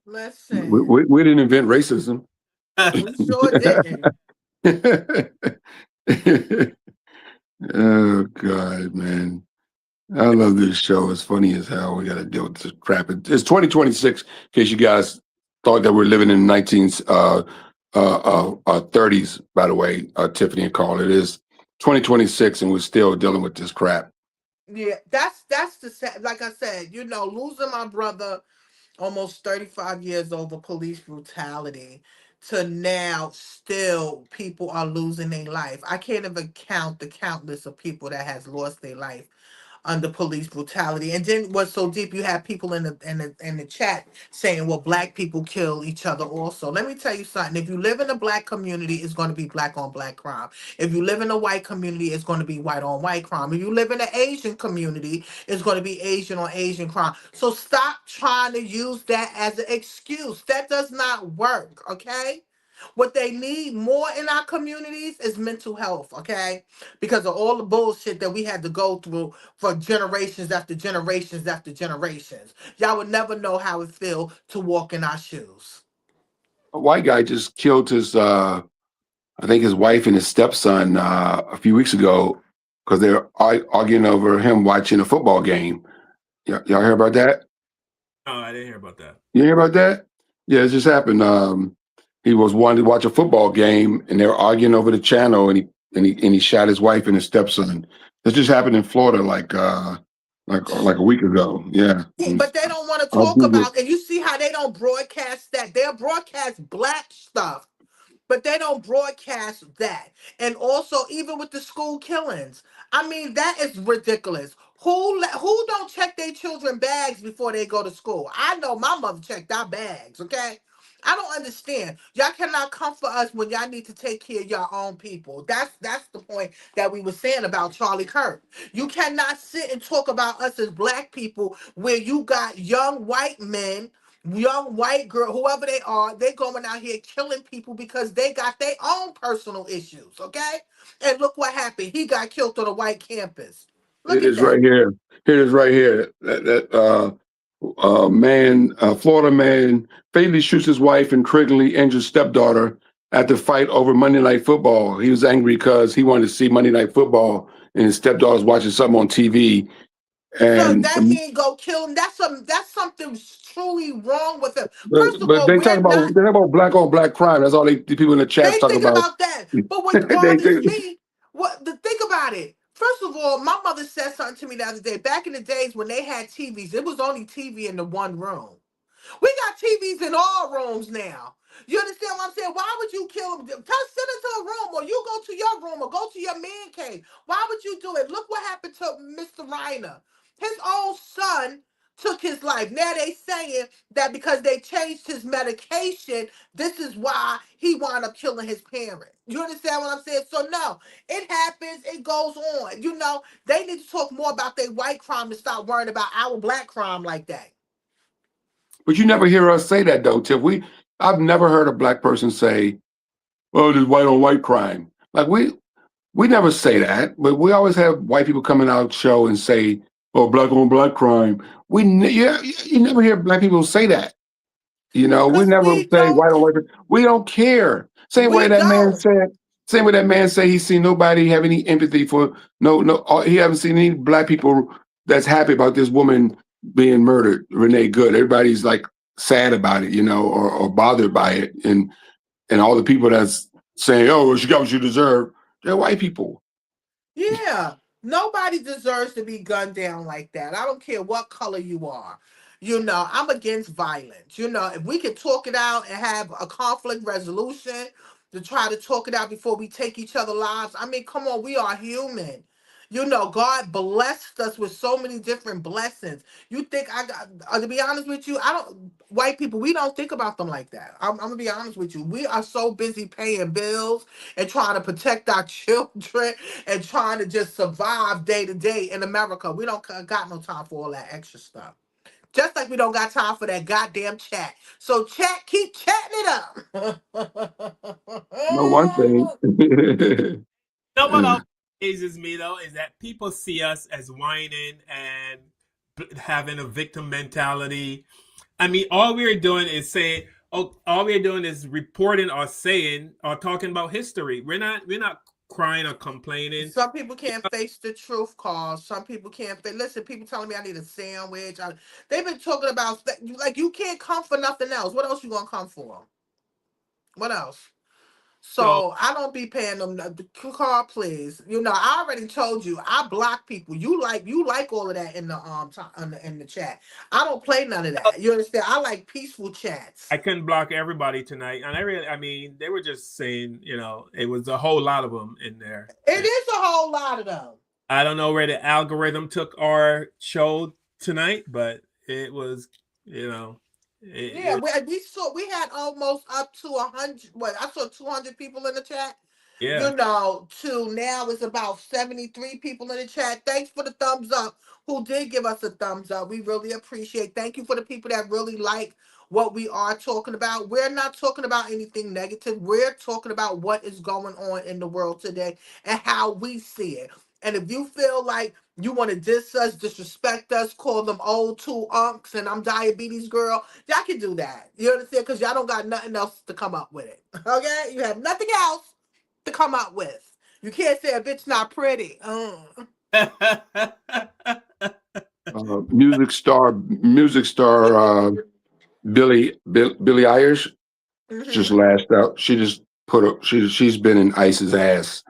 Listen. We didn't invent racism. We sure didn't. Oh, God, man. I love this show. It's funny as hell. We got to deal with this crap. It's 2026, in case you guys thought that we're living in the 1930s, by the way, Tiffany and Carl. It is 2026, and we're still dealing with this crap. Yeah, that's the like I said, losing my brother almost 35 years over police brutality to now still people are losing their life. I can't even count the countless of people that has lost their life under police brutality. And then what's so deep, you have people in the chat saying, well, Black people kill each other also. Let me tell you something. If you live in a Black community, it's going to be Black on Black crime. If you live in a white community, it's going to be white on white crime. If you live in an Asian community, it's going to be Asian on Asian crime. So stop trying to use that as an excuse. That does not work, okay? What they need more in our communities is mental health, okay? Because of all the bullshit that we had to go through for generations after generations after generations. Y'all would never know how it feels to walk in our shoes. A white guy just killed his, I think his wife and his stepson a few weeks ago because they were arguing over him watching a football game. Y'all hear about that? No, I didn't hear about that. You hear about that? Yeah, it just happened. He was wanting to watch a football game, and they were arguing over the channel, and he shot his wife and his stepson. This just happened in Florida, like a week ago. Yeah. But they don't want to talk about, and you see how they don't broadcast that. They'll broadcast Black stuff, but they don't broadcast that. And also, even with the school killings, I mean, that is ridiculous. Who don't check their children bags before they go to school? I know my mother checked our bags, okay? I don't understand. Y'all cannot comfort us when y'all need to take care of your own people. That's the point that we were saying about Charlie Kirk. You cannot sit and talk about us as Black people where you got young white men young white girl, whoever they are, they going out here killing people because they got their own personal issues, okay? And look what happened. He got killed on a white campus. Look It at is that. right here. Here it is right here. Florida man fatally shoots his wife and critically injures stepdaughter at the fight over Monday Night Football. He was angry because he wanted to see Monday Night Football and his stepdaughter's watching something on TV. So And that he ain't go kill him. That's something truly wrong with him. but First of but all, they we're not. talk about black on black crime. That's all the people in the chats They talk thinking about. about that. But what they, bothers they, me, think about it. First of all, my mother said something to me the other day. Back in the days when they had TVs, it was only TV in the one room. We got TVs in all rooms now. You understand what I'm saying? Why would you kill him? Tell sit into a room, or you go to your room, or go to your man cave. Why would you do it? Look what happened to Mr. Reiner. His own son took his life. Now they saying that because they changed his medication, this is why he wound up killing his parent. You understand what I'm saying? So no, it happens. It goes on. You know, they need to talk more about their white crime and stop worrying about our black crime like that. but you never hear us say that though, Tiff. I've never heard a black person say, "Oh, there's white on white crime." Like we never say that, but we always have white people coming out show and say, "Oh, black on black crime." You never hear black people say that. You know, we Because never we say don't. white on white. We don't care. Same way We that man don't. said. Same way that man said he's seen nobody have any empathy for he haven't seen any black people that's happy about this woman being murdered, Renee Good. Everybody's like sad about it, or bothered by it, and all the people that's saying, "Oh, well, she got what she deserved," they're white people. Yeah. Nobody deserves to be gunned down like that. I don't care what color you are. You know, I'm against violence. You know, if we can talk it out and have a conflict resolution to try to talk it out before we take each other lives. I mean, come on, we are human. You know, God blessed us with so many different blessings. You think I got, to be honest with you, I don't, white people, we don't think about them like that. I'm going to be honest with you. We are so busy paying bills and trying to protect our children and trying to just survive day to day in America. We don't got no time for all that extra stuff. Just like we don't got time for that goddamn chat. So chat, keep chatting it up. No one thing. know what else amazes me though is that people see us as whining and having a victim mentality. I mean, all we're doing is saying, oh, all we're doing is reporting or saying or talking about history. We're not crying or complaining. Some people can't face the truth, cause some people can't face. Listen, people telling me I need a sandwich. They've been talking about like you can't come for nothing else. What else you gonna come for? What else? So So I don't be paying them the call, please. You know, I already told you I block people. You like all of that in the in the chat. I don't play none of that. You understand? I like peaceful chats. I couldn't block everybody tonight, and I mean, they were just saying, it was a whole lot of them in there. It is a whole lot of them. I don't know where the algorithm took our show tonight, but it was, Yeah, we had almost up to 100. What I saw 200 people in the chat. yeah. You know, to now it's about 73 people in the chat. Thanks for the thumbs up. Who did give us a thumbs up? We really appreciate. Thank you for the people that really like what we are talking about. We're not talking about anything negative. We're talking about what is going on in the world today and how we see it. And if you feel like you want to diss us, disrespect us, call them old two unks, and I'm diabetes girl, y'all can do that. You understand? Because y'all don't got nothing else to come up with it. Okay? You have nothing else to come up with. You can't say a bitch not pretty. Music star Billie Eilish just lashed out. She just she's been in Ice's ass.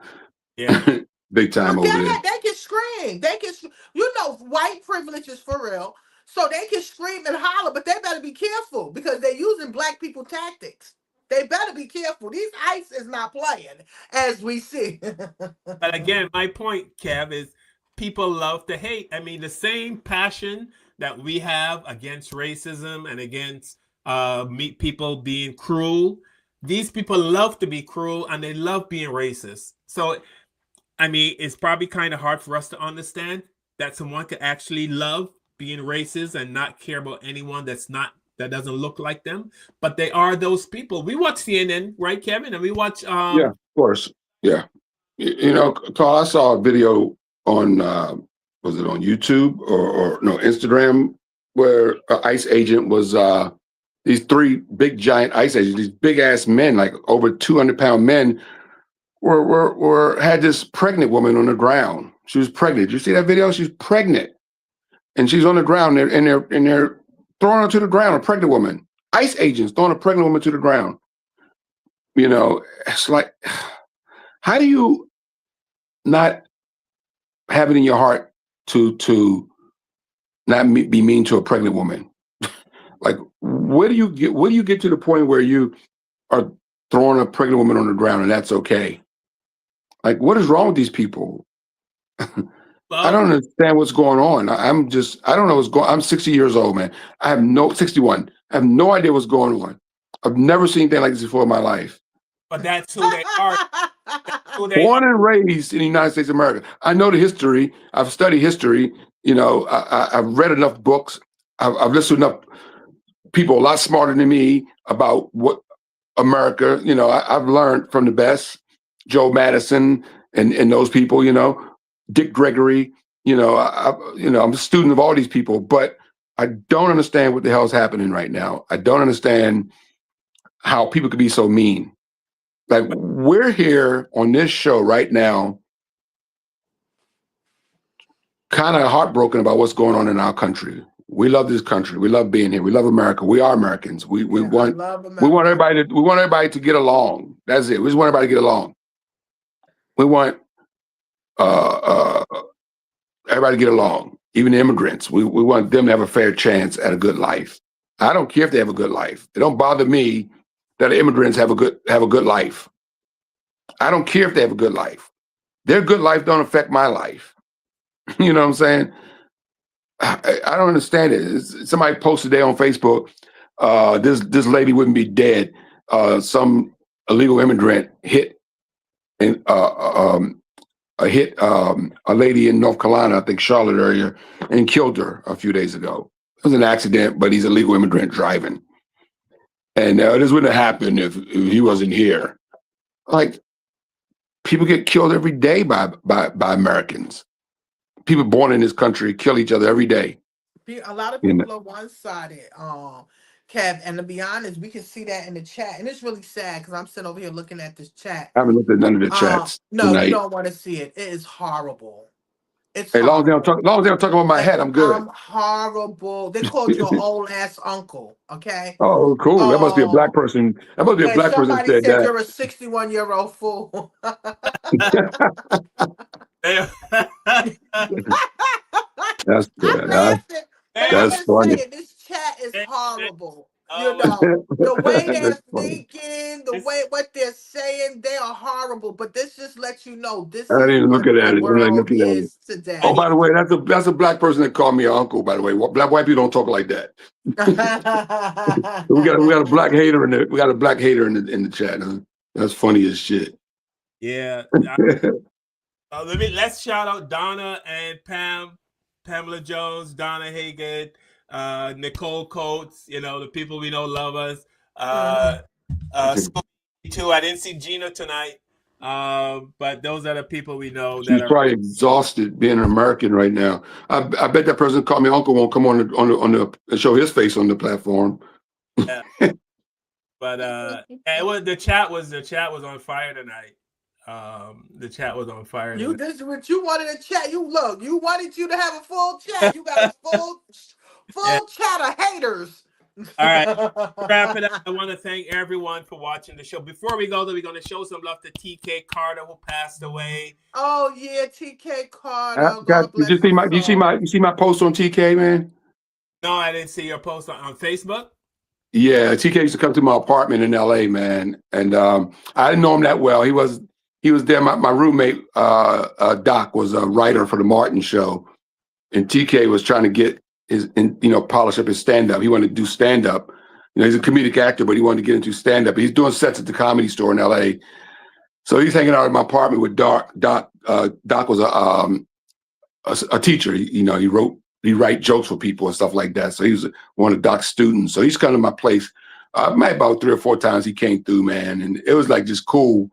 Yeah. Big time over there. They can scream. You know, white privilege is for real. So they can scream and holler, but they better be careful because they're using black people tactics. They better be careful. These ICE is not playing, as we see. But again, my point, Kev, is people love to hate. I mean, the same passion that we have against racism and against people being cruel, these people love to be cruel and they love being racist. So, I mean, it's probably kind of hard for us to understand that someone could actually love being racist and not care about anyone that's not that doesn't look like them, but they are those people. We watch CNN, right, Kevin? And we watch Yeah, of course. Yeah. You know, Carl, I saw a video on was it on YouTube or no Instagram where an ICE agent was these three big giant ICE agents, these big ass men, like over 200-pound men, were had this pregnant woman on the ground. She was pregnant. Did you see that video? She's pregnant, and she's on the ground, and they're throwing her to the ground. A pregnant woman, ICE agents throwing a pregnant woman to the ground. You know, it's like, how do you not have it in your heart to not be mean to a pregnant woman? Like, where do you get to the point where you are throwing a pregnant woman on the ground and that's okay? Like, what is wrong with these people? I don't understand what's going on. I don't know what's going on. I'm 60 years old, man. 61. I have no idea what's going on. I've never seen anything like this before in my life. But that's who they are. Born and raised in the United States of America. I know the history. I've studied history. You know, I've read enough books. I've listened to enough people a lot smarter than me about what America, you know, I've learned from the best, Joe Madison and those people, you know, Dick Gregory, you know, I'm a student of all these people, but I don't understand what the hell is happening right now. I don't understand how people could be so mean. Like, we're here on this show right now, kind of heartbroken about what's going on in our country. We love this country. We love being here. We love America. We are Americans. We want everybody to get along. That's it. We just want everybody to get along. We want everybody to get along. Even the immigrants. We want them to have a fair chance at a good life. I don't care if they have a good life. It don't bother me that immigrants have a good life. I don't care if they have a good life. Their good life don't affect my life. You know what I'm saying? I don't understand it. Somebody posted today on Facebook, this lady wouldn't be dead. Some illegal immigrant hit a lady in North Carolina, I think Charlotte area, and killed her a few days ago. It was an accident, but he's a legal immigrant driving. And this wouldn't have happened if he wasn't here. Like, people get killed every day by Americans. People born in this country kill each other every day. A lot of people are one-sided, Kev, and to be honest, we can see that in the chat, and it's really sad because I'm sitting over here looking at this chat. I haven't looked at none of the chats No, tonight. you don't want to see it. It is horrible. It's Hey, horrible. long as they don't talk about my head, I'm good. Horrible. They called you an old ass uncle. Okay. Oh, cool. That must be a black person. That must be a black person that said that. You're a 61-year-old fool. That's good. That's funny. This chat is horrible. You know, the way they're thinking, what they're saying, they are horrible. But this just lets you know this I didn't even look at the it. world is today. Oh, by the way, that's a black person that called me an uncle. By the way, white people don't talk like that. we got a black hater in there. We got a black hater in the chat. Huh? That's funny as shit. Yeah. Let's shout out Donna and Pamela Jones, Donna Haygood, Nicole Coates, you know, the people we know love us. Too. I didn't see Gina tonight, but those are the people we know. She's probably exhausted being an American right now. I bet that person called me uncle won't come on the show his face on the platform. Yeah. But the chat was on fire tonight. The chat was on fire. This is what you wanted to chat. You wanted you to have a full chat. You got a full chat of haters. All right, wrap it up. I want to thank everyone for watching the show. Before we go, we're going to show some love to TK Carter, who passed away. Oh yeah, TK Carter. Did you see my post on TK, man? No, I didn't see your post on Facebook. Yeah, TK used to come to my apartment in LA, man, and I didn't know him that well. He was there. My roommate Doc was a writer for the Martin Show, and TK was trying to get polish up his stand-up. He wanted to do stand-up. You know, he's a comedic actor, but he wanted to get into stand-up. He's doing sets at the Comedy Store in LA. So he's hanging out at my apartment with Doc. Doc was a teacher. He wrote he write jokes for people and stuff like that. So he was one of Doc's students. So he's come to my place. Maybe about 3 or 4 times he came through, man. And it was like just cool.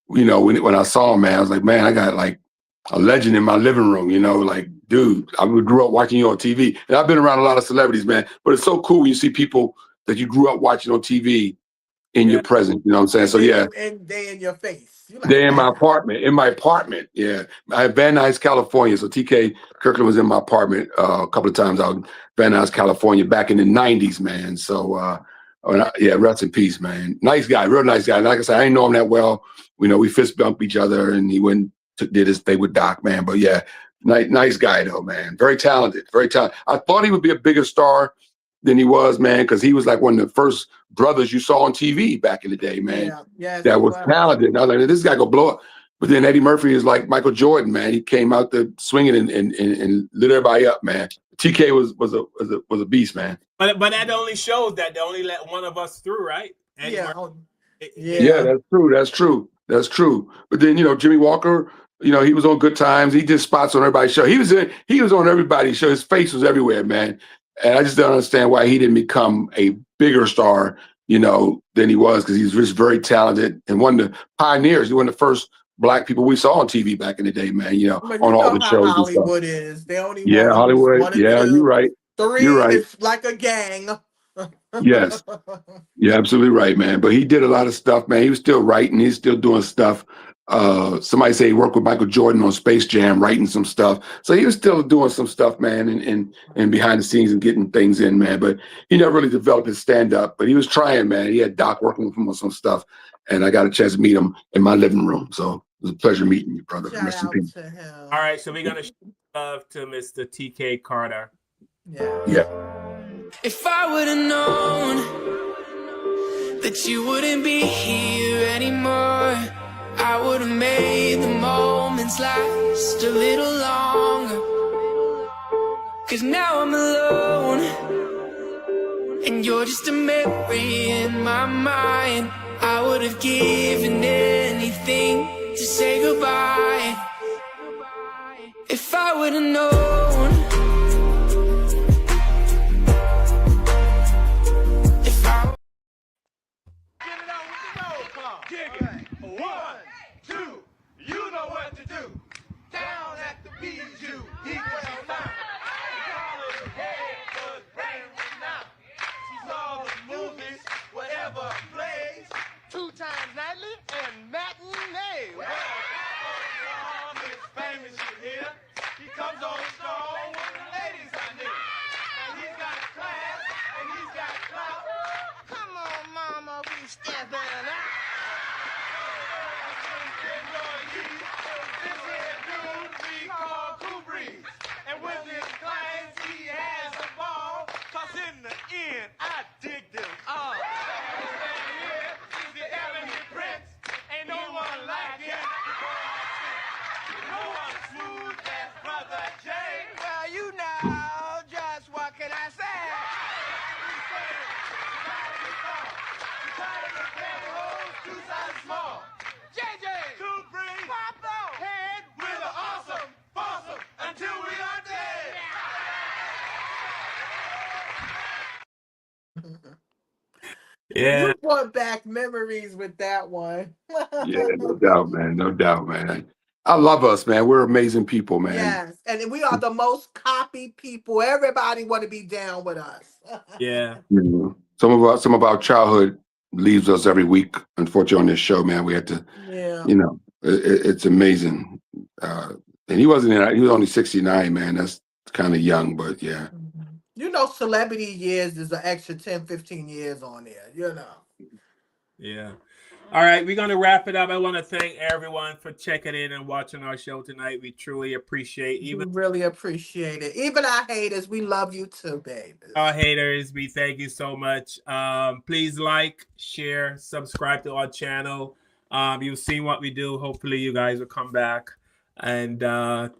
You know, when I saw him, man, I was like, man, I got like a legend in my living room, you know, like, dude, I grew up watching you on TV. And I've been around a lot of celebrities, man. But it's so cool when you see people that you grew up watching on TV in your presence. You know what I'm saying? So yeah. And they in your face. Like, they're in my apartment. Yeah. I have Van Nuys, California. So TK Kirkland was in my apartment a couple of times out in Van Nuys, California back in the 90s, man. So yeah, rest in peace, man. Nice guy, real nice guy. Like I said, I didn't know him that well. You know, we fist bumped each other and he went did his thing with Doc, man. But yeah, nice guy though, man. Very talented, very talented. I thought he would be a bigger star than he was, man, because he was like one of the first brothers you saw on TV back in the day, man. Yeah, yes, that was talented. And I was like, this guy gonna blow up. But then Eddie Murphy is like Michael Jordan, man. He came out there swinging and lit everybody up, man. TK was a beast, man. But that only shows that they only let one of us through, right? Eddie Yeah, that's true. But then, you know, Jimmy Walker, you know, he was on Good Times. He did spots on everybody's show. He was on everybody's show. His face was everywhere, man. And I just don't understand why he didn't become a bigger star, you know, than he was, because he's just very talented and one of the pioneers. He was one of the first Black people we saw on TV back in the day, man, you know, on all the shows. Hollywood is. They only Hollywood. Yeah, you're right. 3 you're right. It's like a gang. Yes. You're absolutely right, man. But he did a lot of stuff, man. He was still writing. He's still doing stuff. Somebody say he worked with Michael Jordan on Space Jam, writing some stuff. So he was still doing some stuff, man, and behind the scenes and getting things in, man. But he never really developed his stand-up. But he was trying, man. He had Doc working with him on some stuff. And I got a chance to meet him in my living room. So it was a pleasure meeting you, brother. Rest in peace. All right, so we're gonna show love to Mr. TK Carter. Yeah. If I would have known that you wouldn't be here anymore, I would have made the moments last a little longer. 'Cause now I'm alone and you're just a memory in my mind. I would have given anything to say goodbye. If I would have known. Yeah. You brought back memories with that one. Yeah, no doubt, man. No doubt, man. I love us, man. We're amazing people, man. Yes, and we are the most copied people. Everybody want to be down with us. Yeah. Some of our childhood leaves us every week. Unfortunately, on this show, man, we had to. Yeah. You know, it's amazing. And he wasn't in. He was only 69, man. That's kind of young, but yeah. You know, celebrity years is an extra 10, 15 years on there, you know. Yeah. All right, we're going to wrap it up. I want to thank everyone for checking in and watching our show tonight. We truly appreciate We really appreciate it. Even our haters, we love you too, baby. Our haters, we thank you so much. Please like, share, subscribe to our channel. You've seen what we do. Hopefully you guys will come back. And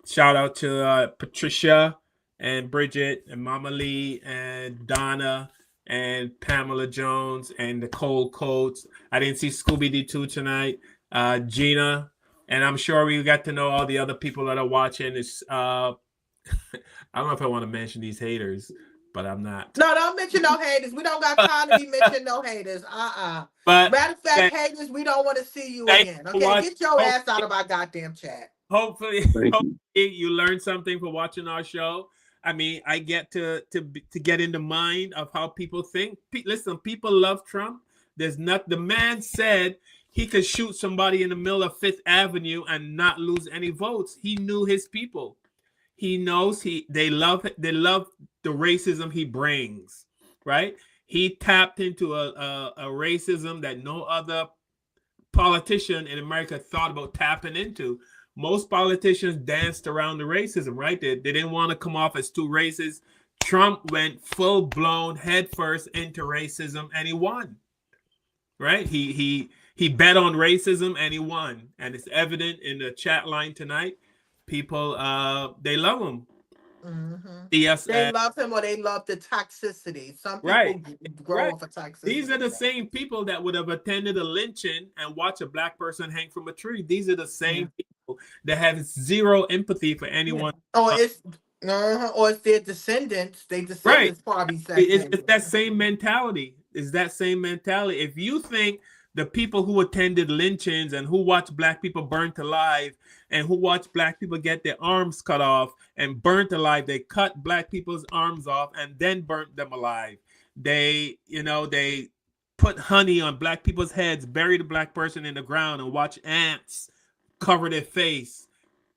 shout out to Patricia and Bridget and Mama Lee and Donna and Pamela Jones and Nicole Coates. I didn't see Scooby Doo tonight. Gina, and I'm sure we got to know all the other people that are watching. It's I don't know if I want to mention these haters, but I'm not. No, don't mention no haters. We don't got time to be mentioning no haters. But Matter of fact, haters, we don't want to see you thank you again. for Okay, watching. get your ass out of our goddamn chat. Hopefully, Thank you. you learned something from watching our show. I mean, I get to get in the mind of how people think. Listen, people love Trump. There's not. The man said he could shoot somebody in the middle of Fifth Avenue and not lose any votes. He knew his people. He knows they love the racism he brings. Right? He tapped into a racism that no other politician in America thought about tapping into. Most politicians danced around the racism, right? They didn't want to come off as too racist. Trump went full blown headfirst into racism and he won. Right? He bet on racism and he won. And it's evident in the chat line tonight. People they love him. Mm-hmm. Yes, they love him or they love the toxicity. Some people right. grow off of toxicity. These are the same people that would have attended a lynching and watch a black person hang from a tree. These are the same people that have zero empathy for anyone. Or it's their descendants. Their descendants probably say it's that same mentality. It's that same mentality. If you think the people who attended lynchings and who watched black people burnt alive and who watched black people get their arms cut off and burnt alive, they cut black people's arms off and then burnt them alive. They put honey on black people's heads, bury the black person in the ground, and watch ants cover their face.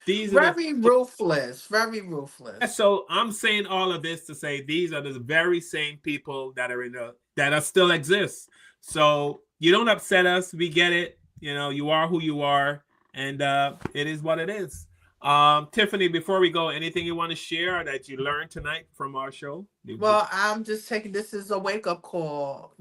These very ruthless, very ruthless. So I'm saying all of this to say these are the very same people that are still exist. So you don't upset us. We get it. You are who you are, and it is what it is. Tiffany, before we go, anything you want to share that you learned tonight from our show? Well, I'm just taking this as a wake-up call,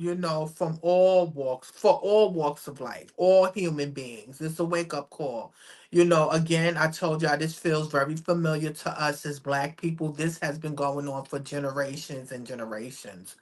from all walks of life, all human beings. It's a wake-up call. Again, I told y'all this feels very familiar to us as Black people. This has been going on for generations and generations.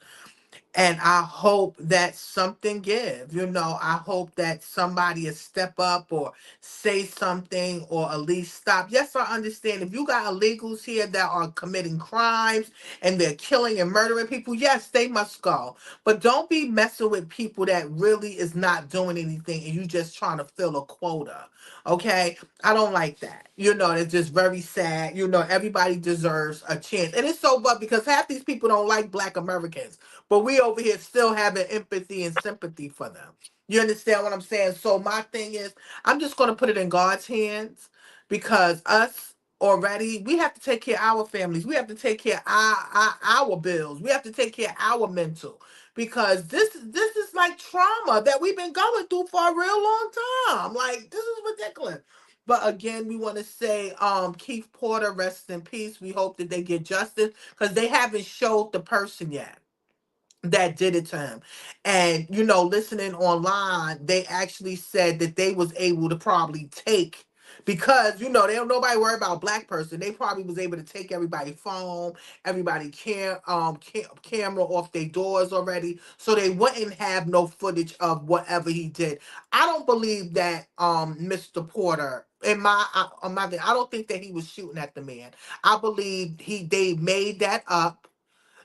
And I hope that something gives, I hope that somebody will step up or say something or at least stop. Yes, I understand if you got illegals here that are committing crimes and they're killing and murdering people, yes, they must go. But don't be messing with people that really is not doing anything and you just trying to fill a quota. Okay? I don't like that. It's just very sad. Everybody deserves a chance. And it's so bad because half these people don't like Black Americans. But we over here still having empathy and sympathy for them. You understand what I'm saying? So my thing is, I'm just going to put it in God's hands because us already, we have to take care of our families. We have to take care of our bills. We have to take care of our mental because this is like trauma that we've been going through for a real long time. Like, this is ridiculous. But again, we want to say Keith Porter, rest in peace. We hope that they get justice because they haven't showed the person yet that did it to him. And listening online, they actually said that they was able to probably take, because they don't nobody worry about Black person, they probably was able to take everybody's phone, everybody camera off their doors already, so they wouldn't have no footage of whatever he did. I don't believe that Mr. Porter, I don't think that he was shooting at the man. I believe they made that up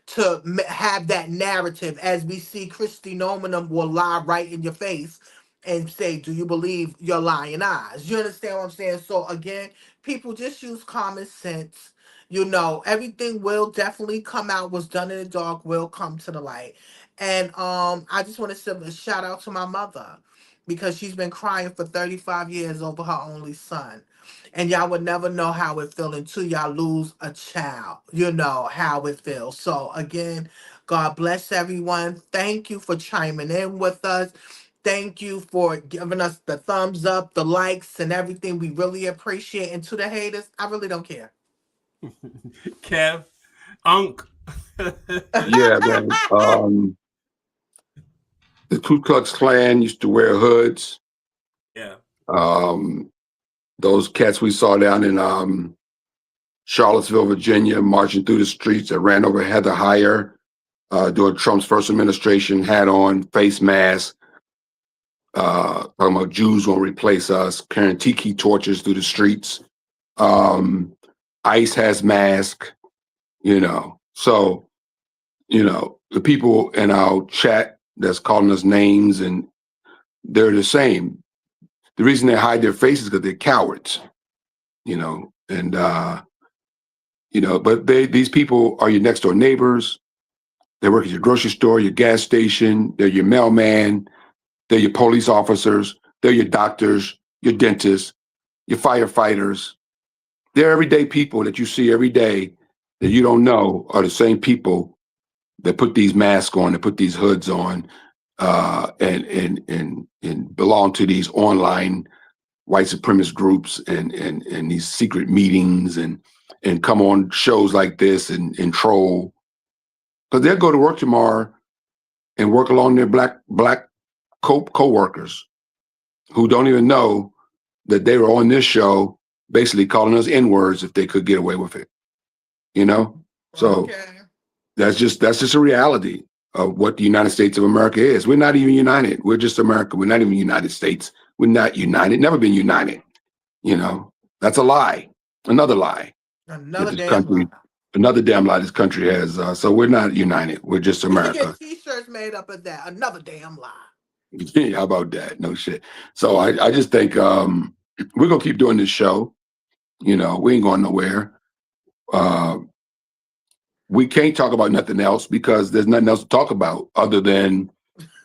to have that narrative. As we see, Christy Nominum will lie right in your face and say, do you believe your lying eyes? You understand what I'm saying? So again, people just use common sense. Everything will definitely come out. What's done in the dark will come to the light. And I just want to send a shout out to my mother because she's been crying for 35 years over her only son. And y'all would never know how it feels until y'all lose a child. How it feels. So again, God bless everyone. Thank you for chiming in with us. Thank you for giving us the thumbs up, the likes, and everything. We really appreciate it. And to the haters, I really don't care. Kev, Unc. Yeah, man. The Ku Klux Klan used to wear hoods. Yeah. Those cats we saw down in Charlottesville, Virginia, marching through the streets that ran over Heather Heyer during Trump's first administration, had on face masks, talking about Jews won't replace us, carrying tiki torches through the streets. ICE has masks, So, the people in our chat that's calling us names, and they're the same. The reason they hide their faces is because they're cowards, and but these people are your next door neighbors. They work at your grocery store, your gas station. They're your mailman. They're your police officers. They're your doctors, your dentists, your firefighters. They're everyday people that you see every day that you don't know are the same people that put these masks on, that put these hoods on, and belong to these online white supremacist groups and these secret meetings and come on shows like this and troll. Because they'll go to work tomorrow and work along their black co-workers who don't even know that they were on this show basically calling us N-words if they could get away with it. So that's just a reality of what the United States of America is. We're not even united. We're just America. We're not even United States. We're not united. Never been united. That's a lie. Another lie. Another damn lie. Another damn lie this country has. So we're not united. We're just America. We should get T-shirts made up of that. Another damn lie. How about that? No shit. So I just think we're gonna keep doing this show. We ain't going nowhere. We can't talk about nothing else because there's nothing else to talk about other than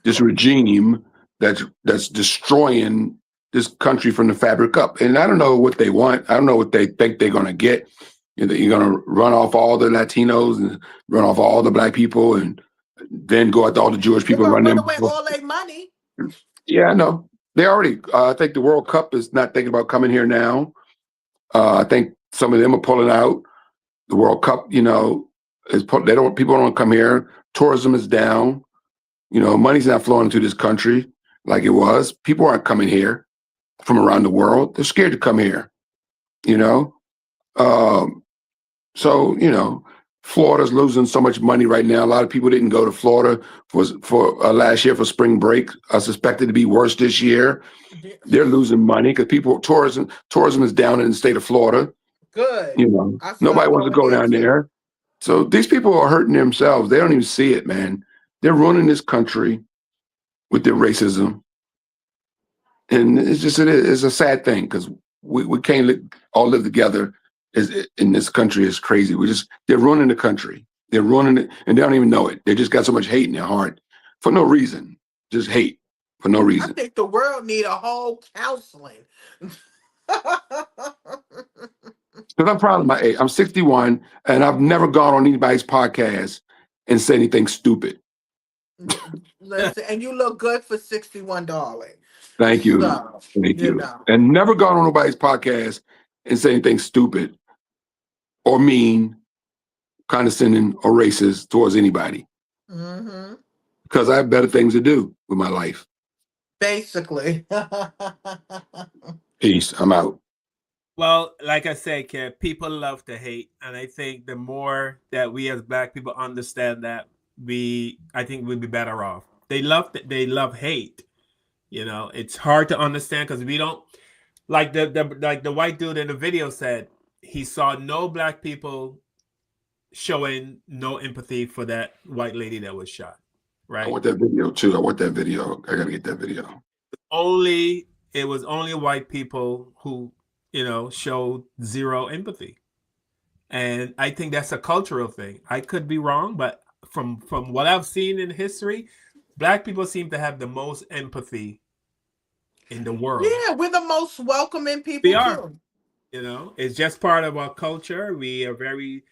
this regime that's destroying this country from the fabric up. And I don't know what they want. I don't know what they think they're gonna get. You're gonna run off all the Latinos and run off all the black people and then go after all the Jewish people and run them. Run away all their money. Yeah, I know. They already, I think the World Cup is not thinking about coming here now. I think some of them are pulling out. The World Cup, people don't come here. Tourism is down. Money's not flowing into this country like it was. People aren't coming here from around the world. They're scared to come here, So, Florida's losing so much money right now. A lot of people didn't go to Florida for last year for spring break. I suspect it to be worse this year. They're losing money because tourism is down in the state of Florida. Good. Nobody wants to go down there. So these people are hurting themselves. They don't even see it, man. They're ruining this country with their racism. And it's a sad thing because we can't all live together in this country is crazy. They're ruining the country. They're ruining it and they don't even know it. They just got so much hate in their heart for no reason. Just hate for no reason. I think the world need a whole counseling. Because I'm proud of my age. I'm 61 and I've never gone on anybody's podcast and said anything stupid. Listen, and you look good for $61, darling. Thank you. Thank you. And never gone on nobody's podcast and said anything stupid or mean, condescending, or racist towards anybody. Mm-hmm. Because I have better things to do with my life. Basically. Peace. I'm out. Well, like I said, Kev, people love to hate. And I think the more that we as black people understand that, I think we'd be better off. They love hate. It's hard to understand because we don't like the white dude in the video said he saw no black people showing no empathy for that white lady that was shot. Right. I want that video too. I gotta get that video. It was only white people who, showed zero empathy. And I think that's a cultural thing. I could be wrong, but from what I've seen in history, black people seem to have the most empathy in the world. Yeah, we're the most welcoming people. We are. It's just part of our culture. We are very,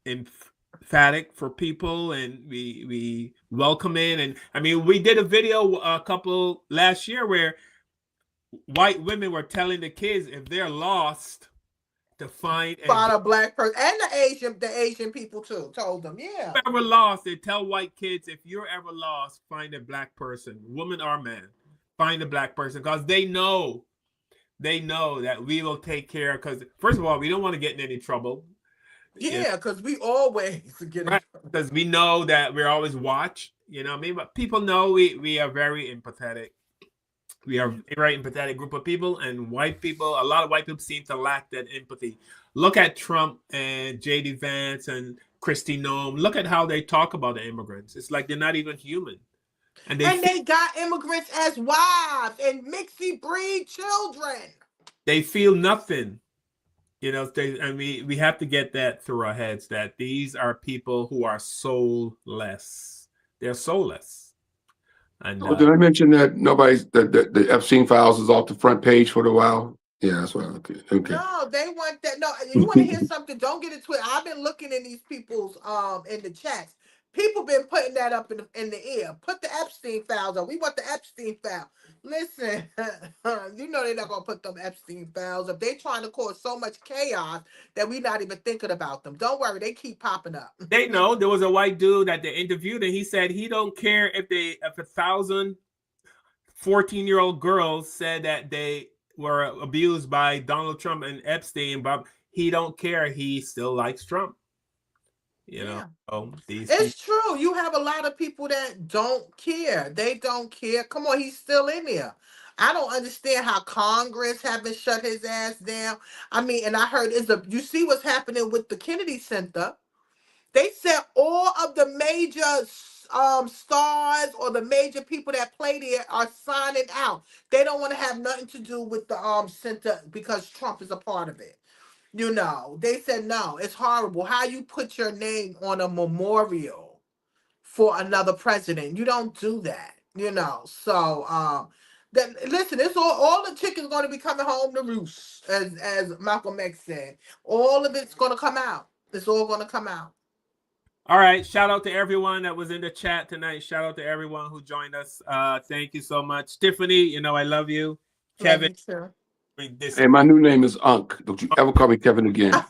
emphatic for people, and we welcome in. And I mean, we did a video a couple last year where white women were telling the kids if they're lost to find a black person, and the Asian people too told them, yeah. If you're ever lost, they tell white kids, if you're ever lost, find a black person, woman or man, find a black person, because they know that we will take care. Because first of all, we don't want to get in any trouble. Yeah, because we always get in trouble. Because we know that we're always watched. But people know we are very empathetic. We are a very empathetic group of people, and white people, a lot of white people seem to lack that empathy. Look at Trump and J.D. Vance and Kristi Noem. Look at how they talk about the immigrants. It's like they're not even human. And they got immigrants as wives and mixy breed children. They feel nothing. You know, we have to get that through our heads that these are people who are soulless. They're soulless. And did I mention that the Epstein files is off the front page for a while? Yeah, that's what. Okay. No, they want that. No, you want to hear something? Don't get it twisted. I've been looking in these people's in the chats. People been putting that up in the air. Put the Epstein files on. We want the Epstein file. Listen, you know they're not gonna put them Epstein files up. They trying to cause so much chaos that we not even thinking about them. Don't worry, they keep popping up. They know there was a white dude that they interviewed, and he said he don't care if 1,000 14-year-old girls said that they were abused by Donald Trump and Epstein, but he don't care. He still likes Trump. You know, so it's true. You have a lot of people that don't care. They don't care. Come on, he's still in there. I don't understand how Congress haven't shut his ass down. I mean, and I heard you see what's happening with the Kennedy Center. They said all of the major stars or the major people that play there are signing out. They don't want to have nothing to do with the center because Trump is a part of it. You know, they said, no, it's horrible. How you put your name on a memorial for another president? You don't do that, you know. So, listen, it's all the chickens going to be coming home to roost, as Malcolm X said. All of it's going to come out. It's all going to come out. All right. Shout out to everyone that was in the chat tonight. Shout out to everyone who joined us. Thank you so much. Tiffany, you know I love you. Kevin. Love you too. Hey, my new name is Unc. Don't you ever call me Kevin again. Both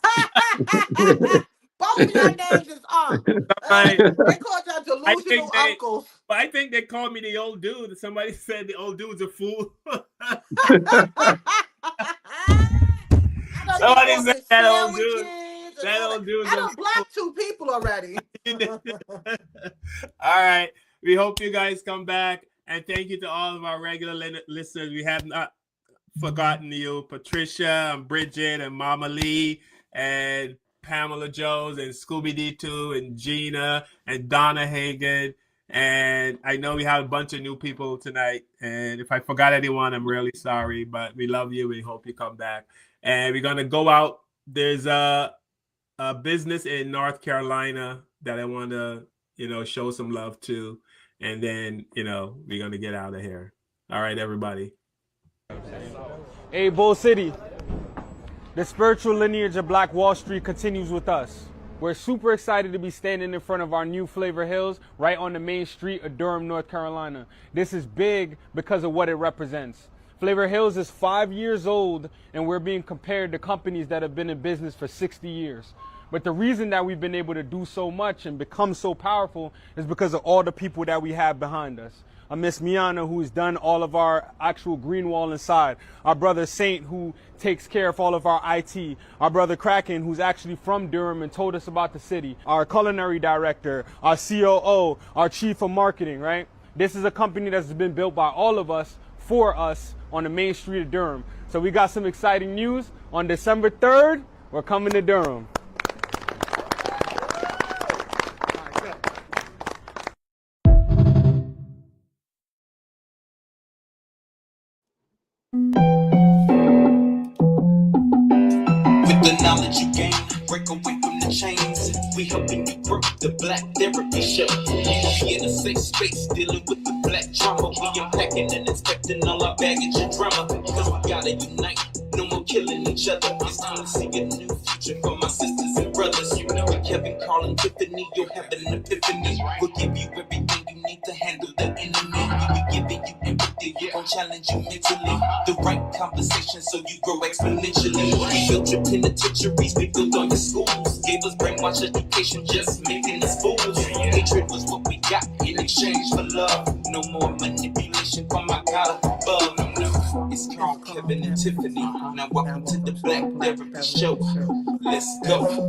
of your names is Unc. They call y'all delusional uncles. I think they called me the old dude. Somebody said the old dude's a fool. Somebody said that old dude. That old dude. I done blocked 2 people already. All right. We hope you guys come back. And thank you to all of our regular listeners. We have not forgotten you. Patricia and Bridget and Mama Lee and Pamela Jones and Scooby D2 and Gina and Donna Hagen. And I know we have a bunch of new people tonight. And if I forgot anyone, I'm really sorry. But we love you. We hope you come back. And we're going to go out. There's a business in North Carolina that I want to, show some love to. And then, we're going to get out of here. All right, everybody. Hey, Bull City. The spiritual lineage of Black Wall Street continues with us. We're super excited to be standing in front of our new Flavor Hills right on the main street of Durham, North Carolina. This is big because of what it represents. Flavor Hills is 5 years old, and we're being compared to companies that have been in business for 60 years. But the reason that we've been able to do so much and become so powerful is because of all the people that we have behind us. Miss Miana, who's done all of our actual green wall inside. Our brother Saint, who takes care of all of our IT. Our brother Kraken, who's actually from Durham and told us about the city. Our culinary director, our COO, our chief of marketing, right? This is a company that's been built by all of us, for us, on the main street of Durham. So we got some exciting news. On December 3rd, we're coming to Durham. With the knowledge you gain, break away from the chains. We helping you grow the Black Therapy Show. You be in a safe space dealing with the black trauma. We unpacking and inspecting all our baggage and drama. Cause we gotta unite, no more killing each other. It's time to see a new future for my sisters and brothers. You know, with Kevin, Carl, and Tiffany, you'll have an epiphany. We'll give you everything you need to handle the enemy. We be giving you empathy, we gon' challenge you mentally. The right conversation so you grow exponentially. We built your penitentiaries, we built all your schools. Gave us brainwash education, just making us fools. Hatred was what we got in exchange for love. No more manipulation from my God above. No, it's Carl, Kevin, and Tiffany. Now welcome to the Black Therapy Show. Let's go.